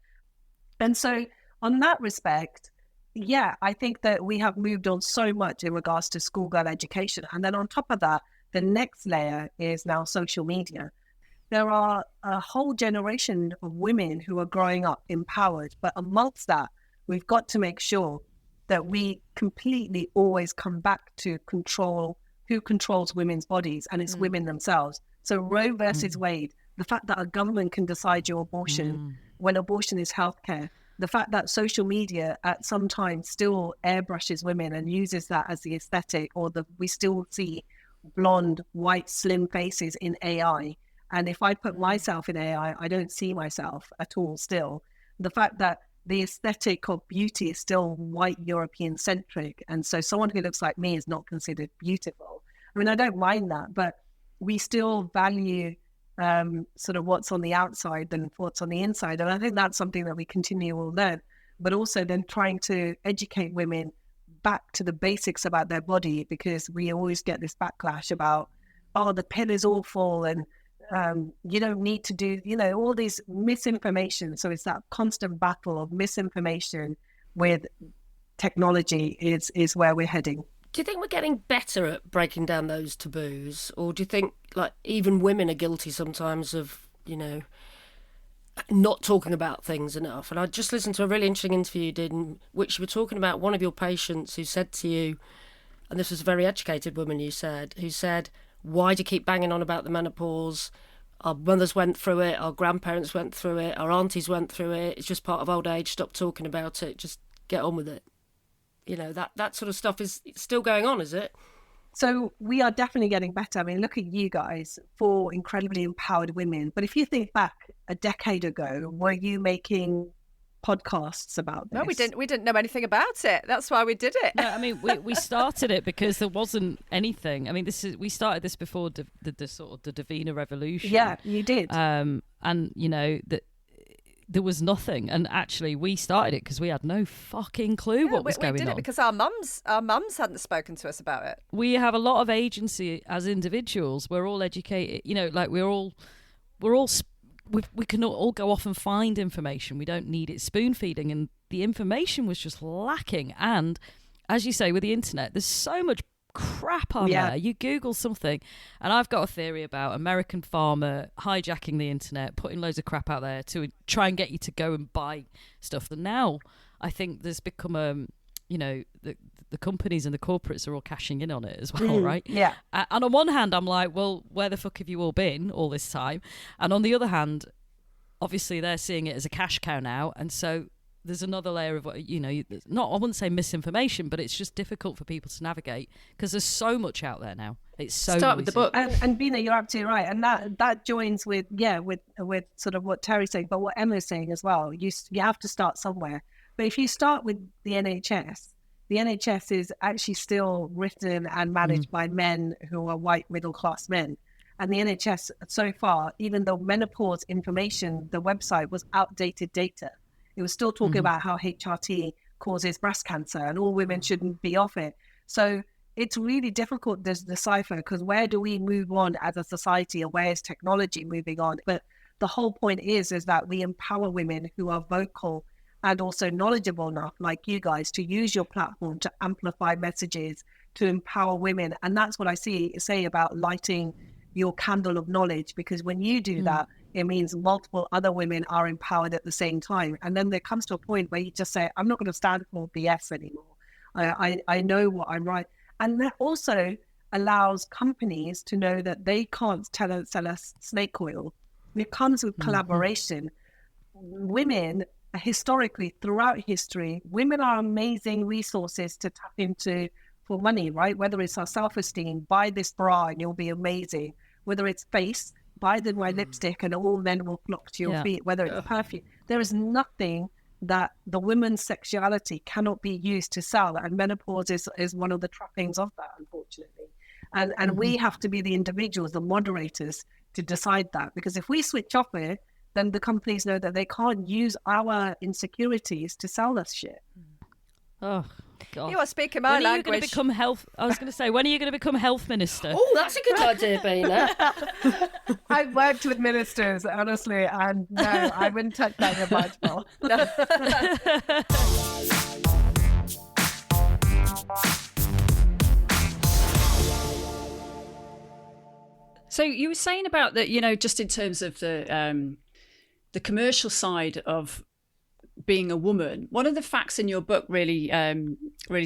And so on that respect, yeah, I think that we have moved on so much in regards to schoolgirl education. And then on top of that, the next layer is now social media. There are a whole generation of women who are growing up empowered, but amongst that, we've got to make sure that we completely always come back to control who controls women's bodies, and it's women themselves. So Roe versus Wade, the fact that a government can decide your abortion when abortion is healthcare, the fact that social media at some time still airbrushes women and uses that as the aesthetic, or we still see blonde, white, slim faces in AI. And if I put myself in AI, I don't see myself at all still. The fact that the aesthetic of beauty is still white European centric. And so someone who looks like me is not considered beautiful. I mean, I don't mind that, but we still value sort of what's on the outside than what's on the inside. And I think that's something that we continue to learn, but also then trying to educate women back to the basics about their body, because we always get this backlash about, oh, the pill is awful, and you don't need to do, all these misinformation. So it's that constant battle of misinformation with technology is where we're heading. Do you think we're getting better at breaking down those taboos? Or do you think, like, even women are guilty sometimes of, not talking about things enough? And I just listened to a really interesting interview you did, in which you were talking about one of your patients who said to you, and this was a very educated woman, who said, why do you keep banging on about the menopause? Our mothers went through it, our grandparents went through it, our aunties went through it. It's just part of old age. Stop talking about it. Just get on with it. That sort of stuff is still going on, is it? So we are definitely getting better. I mean, look at you guys, 4 incredibly empowered women. But if you think back a decade ago, were you making podcasts about this? No, we didn't know anything about it. That's why we did it. No, I mean, we started it because there wasn't anything. I mean, we started this before the sort of the Davina revolution. Yeah, you did. And that there was nothing, and actually we started it because we had no fucking clue what was going on. We did it because our mums hadn't spoken to us about it. We have a lot of agency as individuals. We're all educated, like we can all go off and find information. We don't need it spoon feeding, and the information was just lacking. And as you say, with the internet, there's so much crap on there. You Google something, and I've got a theory about American farmer hijacking the internet, putting loads of crap out there to try and get you to go and buy stuff. And now I think there's become the companies and the corporates are all cashing in on it as well, right? Yeah. And on one hand, I'm like, well, where the fuck have you all been all this time? And on the other hand, obviously they're seeing it as a cash cow now, and so there's another layer of I wouldn't say misinformation, but it's just difficult for people to navigate because there's so much out there now. It's so Start with the book. And Bina, you're absolutely right, and that joins with sort of what Terry's saying, but what Emma's saying as well. You have to start somewhere, but if you start with the NHS is actually still written and managed by men who are white middle class men. And the NHS so far, even though menopause information, the website was outdated data. It was still talking about how HRT causes breast cancer and all women shouldn't be off it. So it's really difficult to decipher, because where do we move on as a society, and where is technology moving on? But the whole point is that we empower women who are vocal and also knowledgeable enough, like you guys, to use your platform to amplify messages, to empower women. And that's what I say about lighting your candle of knowledge, because when you do that, it means multiple other women are empowered at the same time. And then there comes to a point where you just say, I'm not going to stand for BS anymore. I know what I'm right. And that also allows companies to know that they can't sell us snake oil. It comes with collaboration. Women, historically, throughout history, women are amazing resources to tap into for money, right? Whether it's our self-esteem, buy this bra and you'll be amazing. Whether it's face, buy the white lipstick and all men will flock to your feet. Whether it's perfume, there is nothing that the women's sexuality cannot be used to sell. And menopause is one of the trappings of that, unfortunately. And we have to be the individuals, the moderators, to decide that. Because if we switch off it, then the companies know that they can't use our insecurities to sell us shit. Oh, God. You are speaking my language. When are you going to become health? I was going to say, when are you going to become health minister? Oh, that's a good idea, Bina. I've worked with ministers, honestly, and no, I wouldn't touch that in my mouth. So you were saying about that, just in terms of the commercial side of being a woman. One of the facts in your book really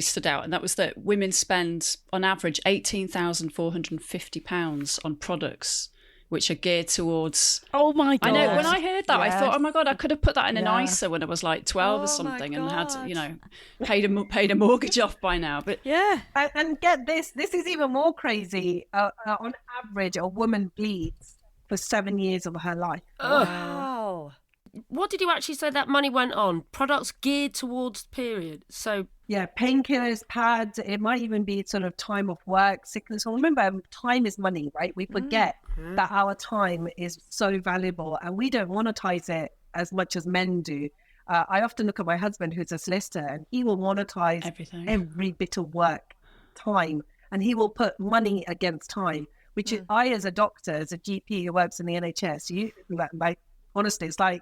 stood out, and that was that women spend on average £18,450 on products which are geared towards. Oh my God! I know. When I heard that, I thought, oh my God, I could have put that in an ISA when I was like 12 or something, and had paid a mortgage off by now. But and get this is even more crazy. On average, a woman bleeds for 7 years of her life. Wow. What did you actually say that money went on? Products geared towards period. So yeah, painkillers, pads. It might even be sort of time off work, sickness. Well, remember, time is money, right? We forget that our time is so valuable, and we don't monetize it as much as men do. I often look at my husband, who's a solicitor, and he will monetize everything, every bit of work, time, and he will put money against time. Which is, I, as a doctor, as a GP who works in the NHS, honestly, it's like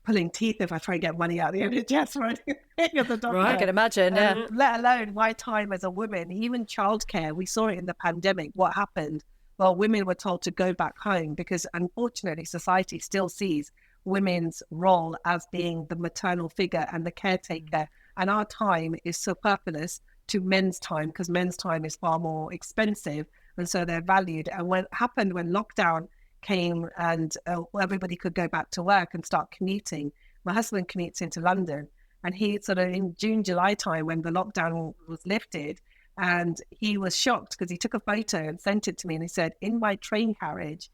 pulling teeth if I try and get money out of the NHS or anything as a doctor. Right, I can imagine, yeah. Let alone my time as a woman, even childcare. We saw it in the pandemic. What happened? Well, women were told to go back home because, unfortunately, society still sees women's role as being the maternal figure and the caretaker. And our time is superfluous to men's time, because men's time is far more expensive, and so they're valued. And what happened when lockdown came and everybody could go back to work and start commuting. My husband commutes into London, and he sort of in June, July time when the lockdown was lifted, and he was shocked because he took a photo and sent it to me, and he said, in my train carriage,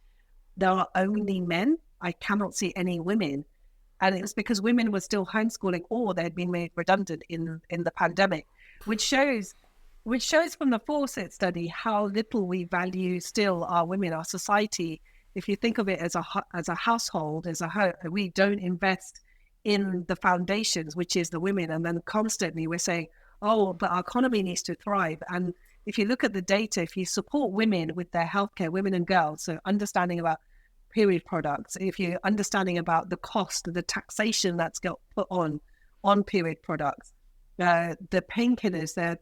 there are only men. I cannot see any women. And it was because women were still homeschooling or they'd been made redundant in the pandemic, which shows from the Fawcett study how little we value still our women, our society. If you think of it as a household, we don't invest in the foundations, which is the women. And then constantly we're saying, oh, but our economy needs to thrive. And if you look at the data, if you support women with their healthcare, women and girls, so understanding about period products, if you're understanding about the cost of the taxation that's got put on period products, the painkillers, they're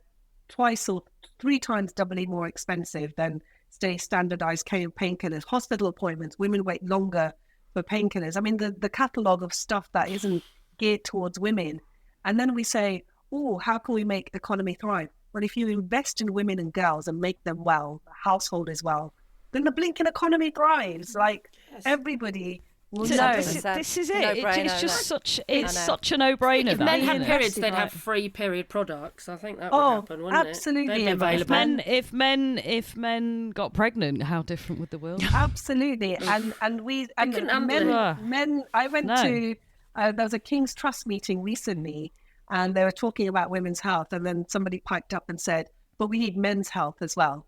twice or 3 times doubly more expensive than, say, standardized painkillers. Hospital appointments, women wait longer for painkillers. I mean, the catalogue of stuff that isn't geared towards women. And then we say, oh, how can we make economy thrive? Well, if you invest in women and girls and make them well, the household as well, then the blinking economy thrives. Like, everybody will know. This is it. No-brainer, It's just no. such a no-brainer. If men had isn't it? periods, they'd have free period products. I think that would happen, wouldn't absolutely. it? They'd be available. If men got pregnant, how different would the world? Absolutely. and couldn't handle it. men. I went to there was a King's Trust meeting recently, and they were talking about women's health, and then somebody piped up and said, "But we need men's health as well."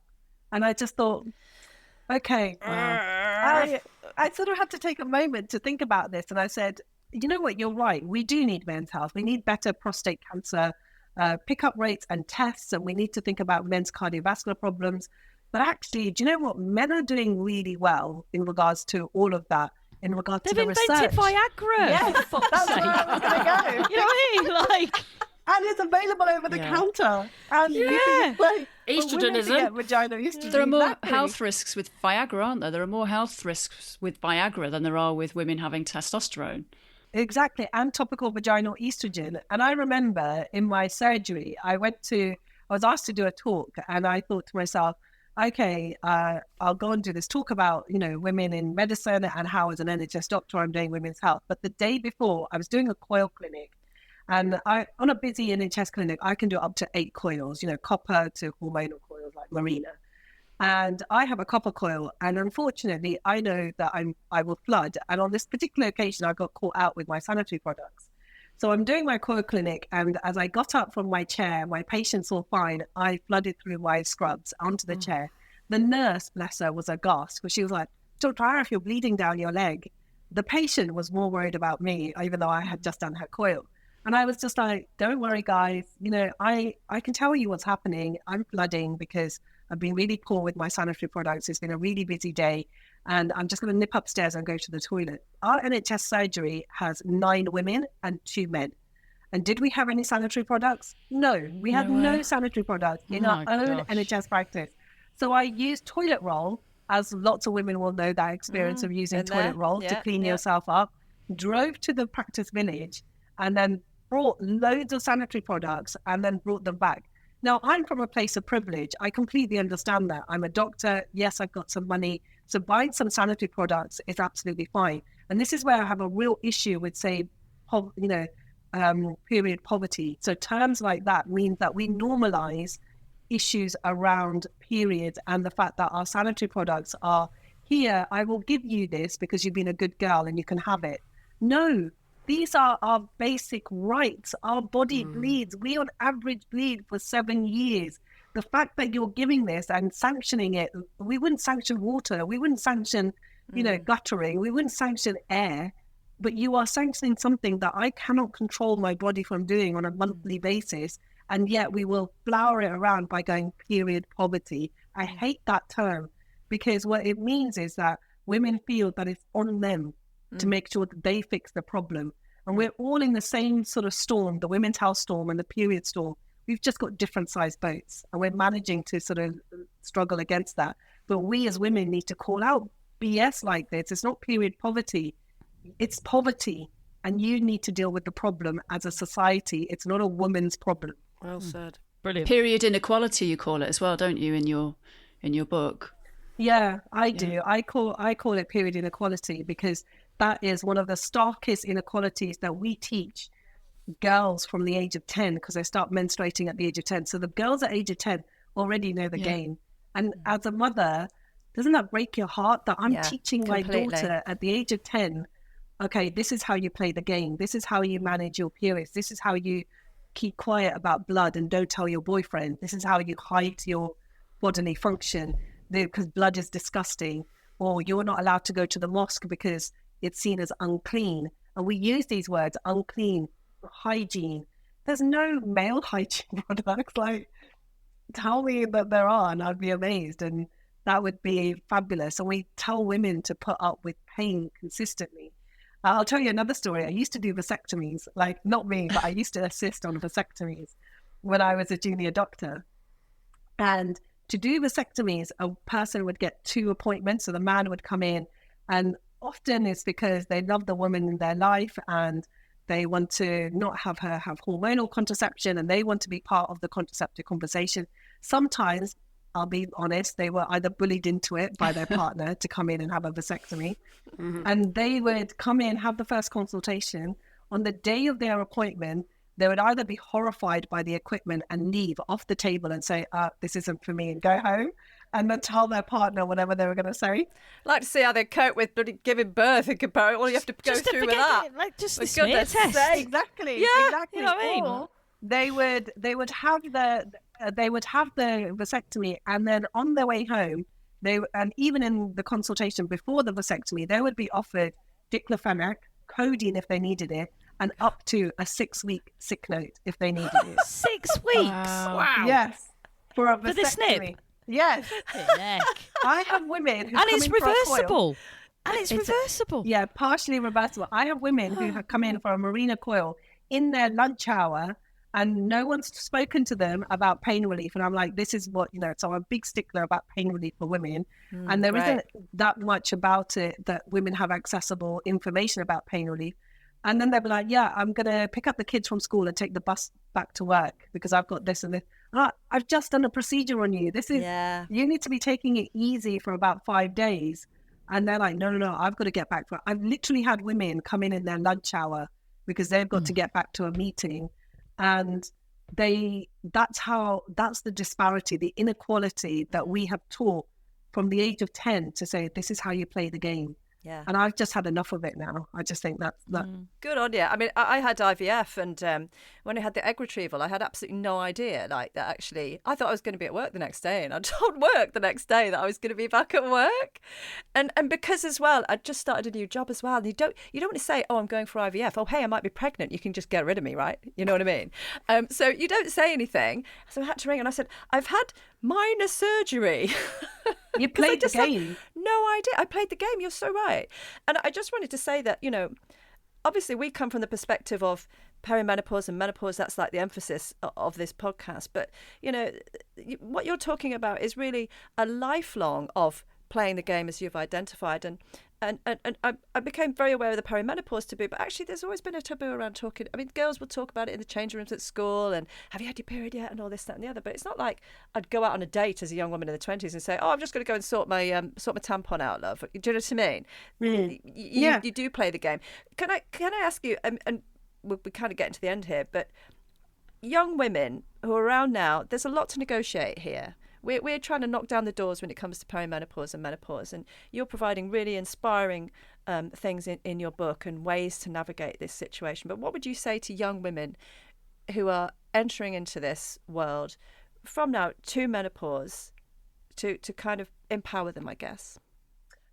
And I just thought, okay, I sort of had to take a moment to think about this, and I said, you know what, you're right. We do need men's health. We need better prostate cancer pickup rates and tests, and we need to think about men's cardiovascular problems. But actually, do you know what? Men are doing really well in regards to all of that, in regards to the research. They've invented Viagra. Yes, that's where I was going to go. You know what I mean? Like, and it's available over the counter. And Estrogen isn't. get vagina estrogen. There are more Exactly. health risks with Viagra, aren't there? There are more health risks with Viagra than there are with women having testosterone. Exactly, and topical vaginal estrogen. And I remember in my surgery, I was asked to do a talk, and I thought to myself, okay, I'll go and do this talk about, women in medicine and how as an NHS doctor I'm doing women's health. But the day before, I was doing a coil clinic, and on a busy NHS clinic, I can do up to 8 coils, copper to hormonal coils like Marina. And I have a copper coil, and unfortunately, I know that I will flood. And on this particular occasion, I got caught out with my sanitary products. So I'm doing my coil clinic, and as I got up from my chair, my patients all fine. I flooded through my scrubs onto the chair. The nurse, bless her, was aghast because she was like, Dr. Arif, you're bleeding down your leg. The patient was more worried about me, even though I had just done her coil. And I was just like, don't worry, guys. I can tell you what's happening. I'm flooding because I've been really poor with my sanitary products. It's been a really busy day. And I'm just going to nip upstairs and go to the toilet. Our NHS surgery has 9 women and 2 men. And did we have any sanitary products? No, we had no sanitary products in our own NHS practice. So I used toilet roll, as lots of women will know that experience of using toilet roll to clean yourself up, drove to the practice village, and then brought loads of sanitary products and then brought them back. Now, I'm from a place of privilege. I completely understand that. I'm a doctor. Yes, I've got some money. So buying some sanitary products is absolutely fine. And this is where I have a real issue with, say, period poverty. So terms like that mean that we normalize issues around periods and the fact that our sanitary products are here. I will give you this because you've been a good girl and you can have it. No, these are our basic rights. Our body bleeds. We on average bleed for 7 years. The fact that you're giving this and sanctioning it, we wouldn't sanction water. We wouldn't sanction, guttering. We wouldn't sanction air. But you are sanctioning something that I cannot control my body from doing on a monthly basis. And yet we will flower it around by going period poverty. I hate that term because what it means is that women feel that it's on them to make sure that they fix the problem. And we're all in the same sort of storm, the women's health storm and the period storm. We've just got different sized boats and we're managing to sort of struggle against that. But we as women need to call out BS like this. It's not period poverty. It's poverty. And you need to deal with the problem as a society. It's not a woman's problem. Well said. Brilliant. Period inequality, you call it as well, don't you, in your book? Yeah, I do. I call it period inequality because that is one of the starkest inequalities that we teach girls from the age of 10 because they start menstruating at the age of 10. So the girls at age of 10 already know the game. And as a mother, doesn't that break your heart that I'm teaching my daughter at the age of 10, okay, this is how you play the game. This is how you manage your periods. This is how you keep quiet about blood and don't tell your boyfriend. This is how you hide your bodily function because blood is disgusting, or you're not allowed to go to the mosque because it's seen as unclean. And we use these words, unclean, hygiene. There's no male hygiene products. Like, tell me that there are and I'd be amazed. And that would be fabulous. And we tell women to put up with pain consistently. I'll tell you another story. I used to do vasectomies, like not me, but I used to assist on vasectomies when I was a junior doctor. And to do vasectomies, a person would get 2 appointments. So the man would come in, and often it's because they love the woman in their life and they want to not have her have hormonal contraception, and they want to be part of the contraceptive conversation. Sometimes, I'll be honest, they were either bullied into it by their partner to come in and have a vasectomy. And they would come in, have the first consultation. On the day of their appointment, they would either be horrified by the equipment and leave off the table and say, this isn't for me, and go home, and then tell their partner whatever they were going to say. I'd like to see how they cope with bloody giving birth and compare all you have to go Just through with that. Like just For the smear goodness test. sake. Exactly. Yeah, Exactly. you know what I mean? Or they would have the vasectomy, and then on their way home, and even in the consultation before the vasectomy, they would be offered diclofenac, codeine if they needed it, and up to a 6-week sick note if they needed it. 6 weeks. Wow. Yes, for a vasectomy. For the snip? Yes, Heck. I have women who And come it's in for a coil. reversible. And it's reversible. Yeah, partially reversible. I have women who have come in for a Marina coil in their lunch hour, and no one's spoken to them about pain relief. And I'm like, this is what, so I'm a big stickler about pain relief for women. And there great. not that much about it that women have accessible information about pain relief. And then they'll be like, yeah, I'm going to pick up the kids from school and take the bus back to work because I've got this and this. I've just done a procedure on you. This is, you need to be taking it easy for about 5 days. And they're like, no, I've got to get back. I've literally had women come in their lunch hour because they've got to get back to a meeting. And that's the disparity, the inequality that we have taught from the age of 10 to say, this is how you play the game. Yeah. And I've just had enough of it now. I just think that. Good on you. I mean, I had IVF, and when I had the egg retrieval, I had absolutely no idea. Like that, actually, I thought I was going to be at work the next day, and I told work the next day that I was going to be back at work. And because as well, I just started a new job as well. And you don't want to say, oh, I'm going for IVF. Oh, hey, I might be pregnant. You can just get rid of me, right? You know what I mean? So you don't say anything. So I had to ring, and I said, I've had minor surgery. You played the game. No idea. I played the game. You're so right. And I just wanted to say that, obviously we come from the perspective of perimenopause and menopause. That's like the emphasis of this podcast. But, what you're talking about is really a lifelong of playing the game as you've identified. And I became very aware of the perimenopause taboo, but actually there's always been a taboo around talking. I mean, girls would talk about it in the change rooms at school and have you had your period yet and all this, that and the other. But it's not like I'd go out on a date as a young woman in the 20s and say, oh, I'm just going to go and sort my tampon out, love. Do you know what I mean? You do play the game. Can I ask you, and we kind of get into the end here, but young women who are around now, there's a lot to negotiate here. We're trying to knock down the doors when it comes to perimenopause and menopause, and you're providing really inspiring things in your book and ways to navigate this situation. But what would you say to young women who are entering into this world from now to menopause to kind of empower them, I guess?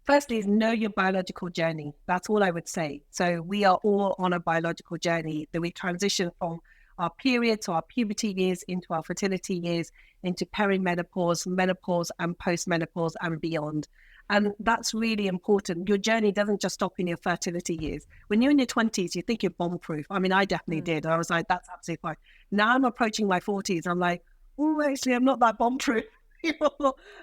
Firstly, is know your biological journey. That's all I would say. So we are all on a biological journey that we transition from our period to our puberty years into our fertility years, into perimenopause, menopause, and postmenopause and beyond. And that's really important. Your journey doesn't just stop in your fertility years. When you're in your 20s, you think you're bomb-proof. I mean, I definitely did. I was like, that's absolutely fine. Now I'm approaching my 40s. I'm like, oh, actually, I'm not that bomb-proof.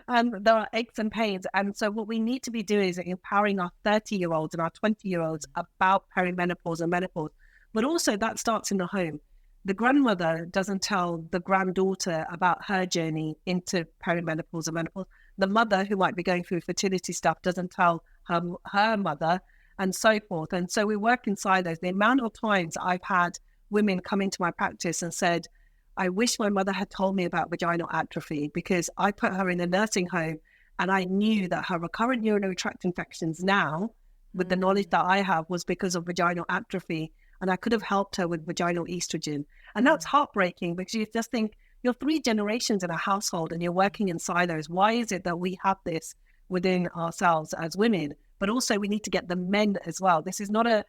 And there are aches and pains. And so what we need to be doing is empowering our 30-year-olds and our 20-year-olds about perimenopause and menopause. But also that starts in the home. The grandmother doesn't tell the granddaughter about her journey into perimenopause and menopause. The mother who might be going through fertility stuff doesn't tell her mother, and so forth. And so we work in silos. The amount of times I've had women come into my practice and said, I wish my mother had told me about vaginal atrophy because I put her in a nursing home and I knew that her recurrent urinary tract infections now, with the knowledge that I have, was because of vaginal atrophy. And I could have helped her with vaginal estrogen. And that's heartbreaking because you just think you're 3 generations in a household and you're working in silos. Why is it that we have this within ourselves as women? But also we need to get the men as well. This is not a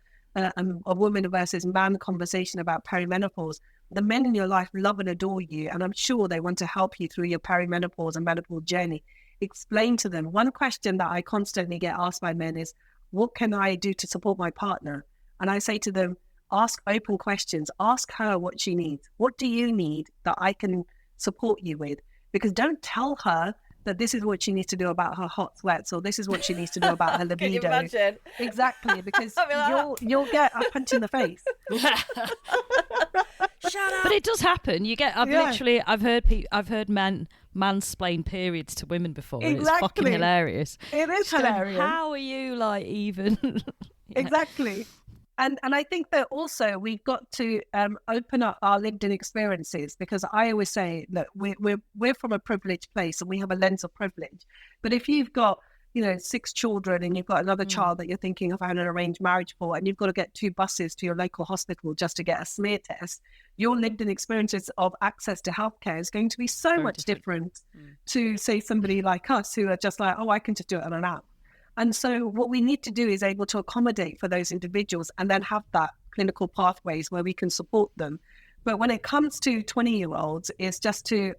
woman versus man conversation about perimenopause. The men in your life love and adore you. And I'm sure they want to help you through your perimenopause and menopause journey. Explain to them. One question that I constantly get asked by men is, what can I do to support my partner? And I say to them, ask open questions. Ask her what she needs. What do you need that I can support you with? because don't tell her that this is what she needs to do about her hot sweats, or this is what she needs to do about her libido. Can you imagine? Exactly, because I'll be like you'll get a punch in the face. Shut up. But it does happen. You get. I've heard men mansplain periods to women before. And it's fucking Exactly. hilarious. It is Just going, hilarious. how are you like even? Yeah. Exactly. And I think that also we've got to open up our lived-in experiences, because I always say, look, we're from a privileged place and we have a lens of privilege. But if you've got 6 children and you've got another child that you're thinking of having an arranged marriage for, and you've got to get 2 buses to your local hospital just to get a smear test, your lived-in experiences of access to healthcare is going to be so much different to, say, somebody like us who are just like, oh, I can just do it on an app. And so what we need to do is able to accommodate for those individuals and then have that clinical pathways where we can support them. But when it comes to 20-year-olds, it's just to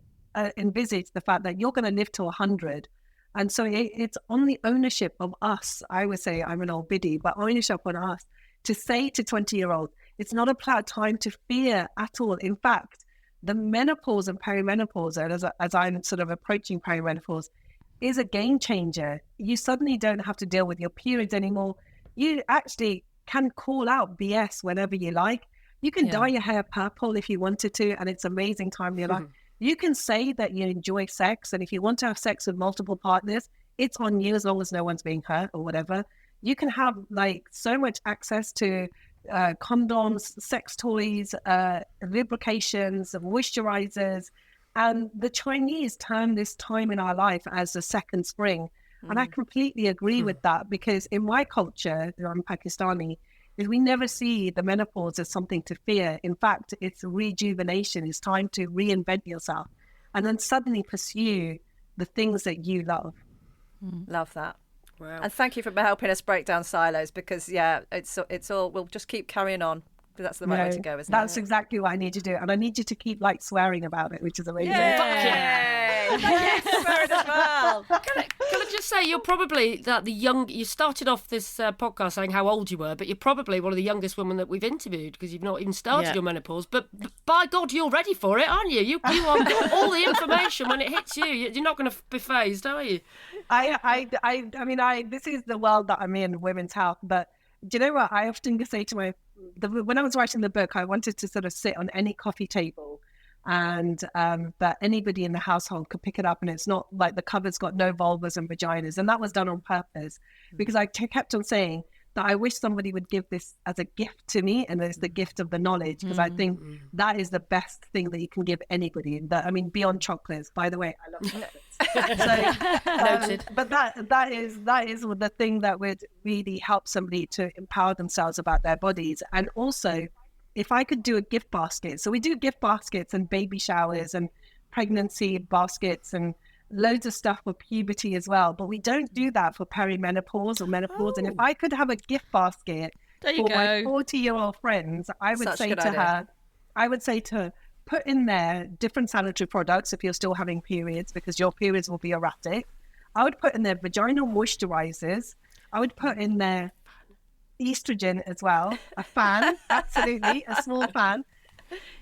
envisage the fact that you're going to live to 100. And so it's on the ownership of us. I would say I'm an old biddy, but ownership on us to say to 20-year-olds, it's not a time to fear at all. In fact, the menopause and perimenopause, and as I'm sort of approaching perimenopause, is a game changer. You suddenly don't have to deal with your periods anymore. You actually can call out BS whenever you like. You can dye your hair purple if you wanted to, and it's an amazing time in your life. You can say that you enjoy sex, and if you want to have sex with multiple partners, it's on you as long as no one's being hurt or whatever. You can have like so much access to condoms, sex toys, lubrications, moisturizers. And the Chinese term this time in our life as the second spring. And I completely agree with that, because in my culture, I'm Pakistani, is we never see the menopause as something to fear. In fact, it's rejuvenation. It's time to reinvent yourself and then suddenly pursue the things that you love. Love that. Wow. And thank you for helping us break down silos, because it's all, we'll just keep carrying on. That's the right way to go, isn't That's it? exactly what I need to do. And I need you to keep like swearing about it, which is amazing. Yay! Thank you for it as well. Can I just say, you're probably you started off this podcast saying how old you were, but you're probably one of the youngest women that we've interviewed, because you've not even started your menopause. But by God, you're ready for it, aren't you? You want all the information when it hits you. You're not going to be phased, are you? I mean, this is the world that I'm in, women's health. But do you know what? I often say to when I was writing the book, I wanted to sort of sit on any coffee table, and that anybody in the household could pick it up, and it's not like the cover's got no vulvas and vaginas. And that was done on purpose, because I kept on saying that I wish somebody would give this as a gift to me, and it's the gift of the knowledge, because I think that is the best thing that you can give anybody. Beyond chocolates, by the way, I love chocolates. Noted. But that is the thing that would really help somebody to empower themselves about their bodies. And also, if I could do a gift basket, so we do gift baskets and baby showers and pregnancy baskets and loads of stuff for puberty as well, but we don't do that for perimenopause or menopause. And if I could have a gift basket for my 40-year-old friends, I would say to her, put in there different sanitary products if you're still having periods, because your periods will be erratic. I would put in there vaginal moisturizers. I would put in there estrogen as well, a fan, absolutely, a small fan.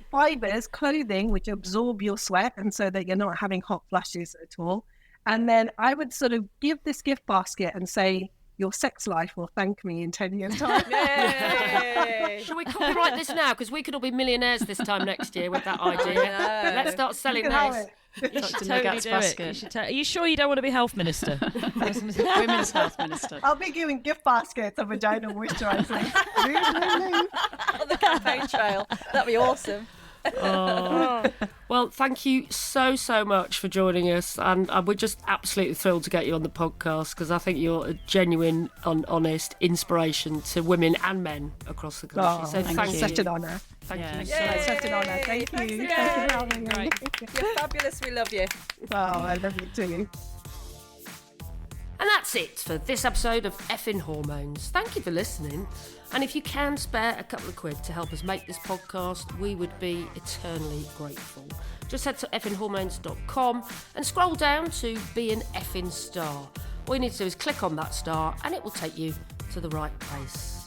Fibers, clothing, which absorb your sweat, and so that you're not having hot flashes at all. And then I would sort of give this gift basket and say, your sex life will thank me in 10 years' time. Shall we copyright this now? Because we could all be millionaires this time next year with that idea. Let's start selling those. You should totally do it. Are you sure you don't want to be health minister? Women's health minister. I'll be giving gift baskets of vaginal moisturizing. On the campaign trail. That'd be awesome. Well, thank you so much for joining us, and we're just absolutely thrilled to get you on the podcast, because I think you're a genuine, honest inspiration to women and men across the country. So thank you. Such an honour. Thank you. Such an honour. Thank you. Thank you for having me. You're fabulous. We love you. Oh, I love you too. And that's it for this episode of Effin Hormones. Thank you for listening. And if you can spare a couple of quid to help us make this podcast, we would be eternally grateful. Just head to effinhormones.com and scroll down to Be an Effin Star. All you need to do is click on that star and it will take you to the right place.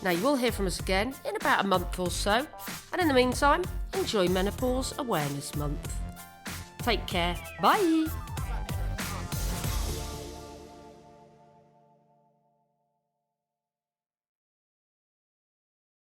Now, you will hear from us again in about a month or so. And in the meantime, enjoy Menopause Awareness Month. Take care. Bye.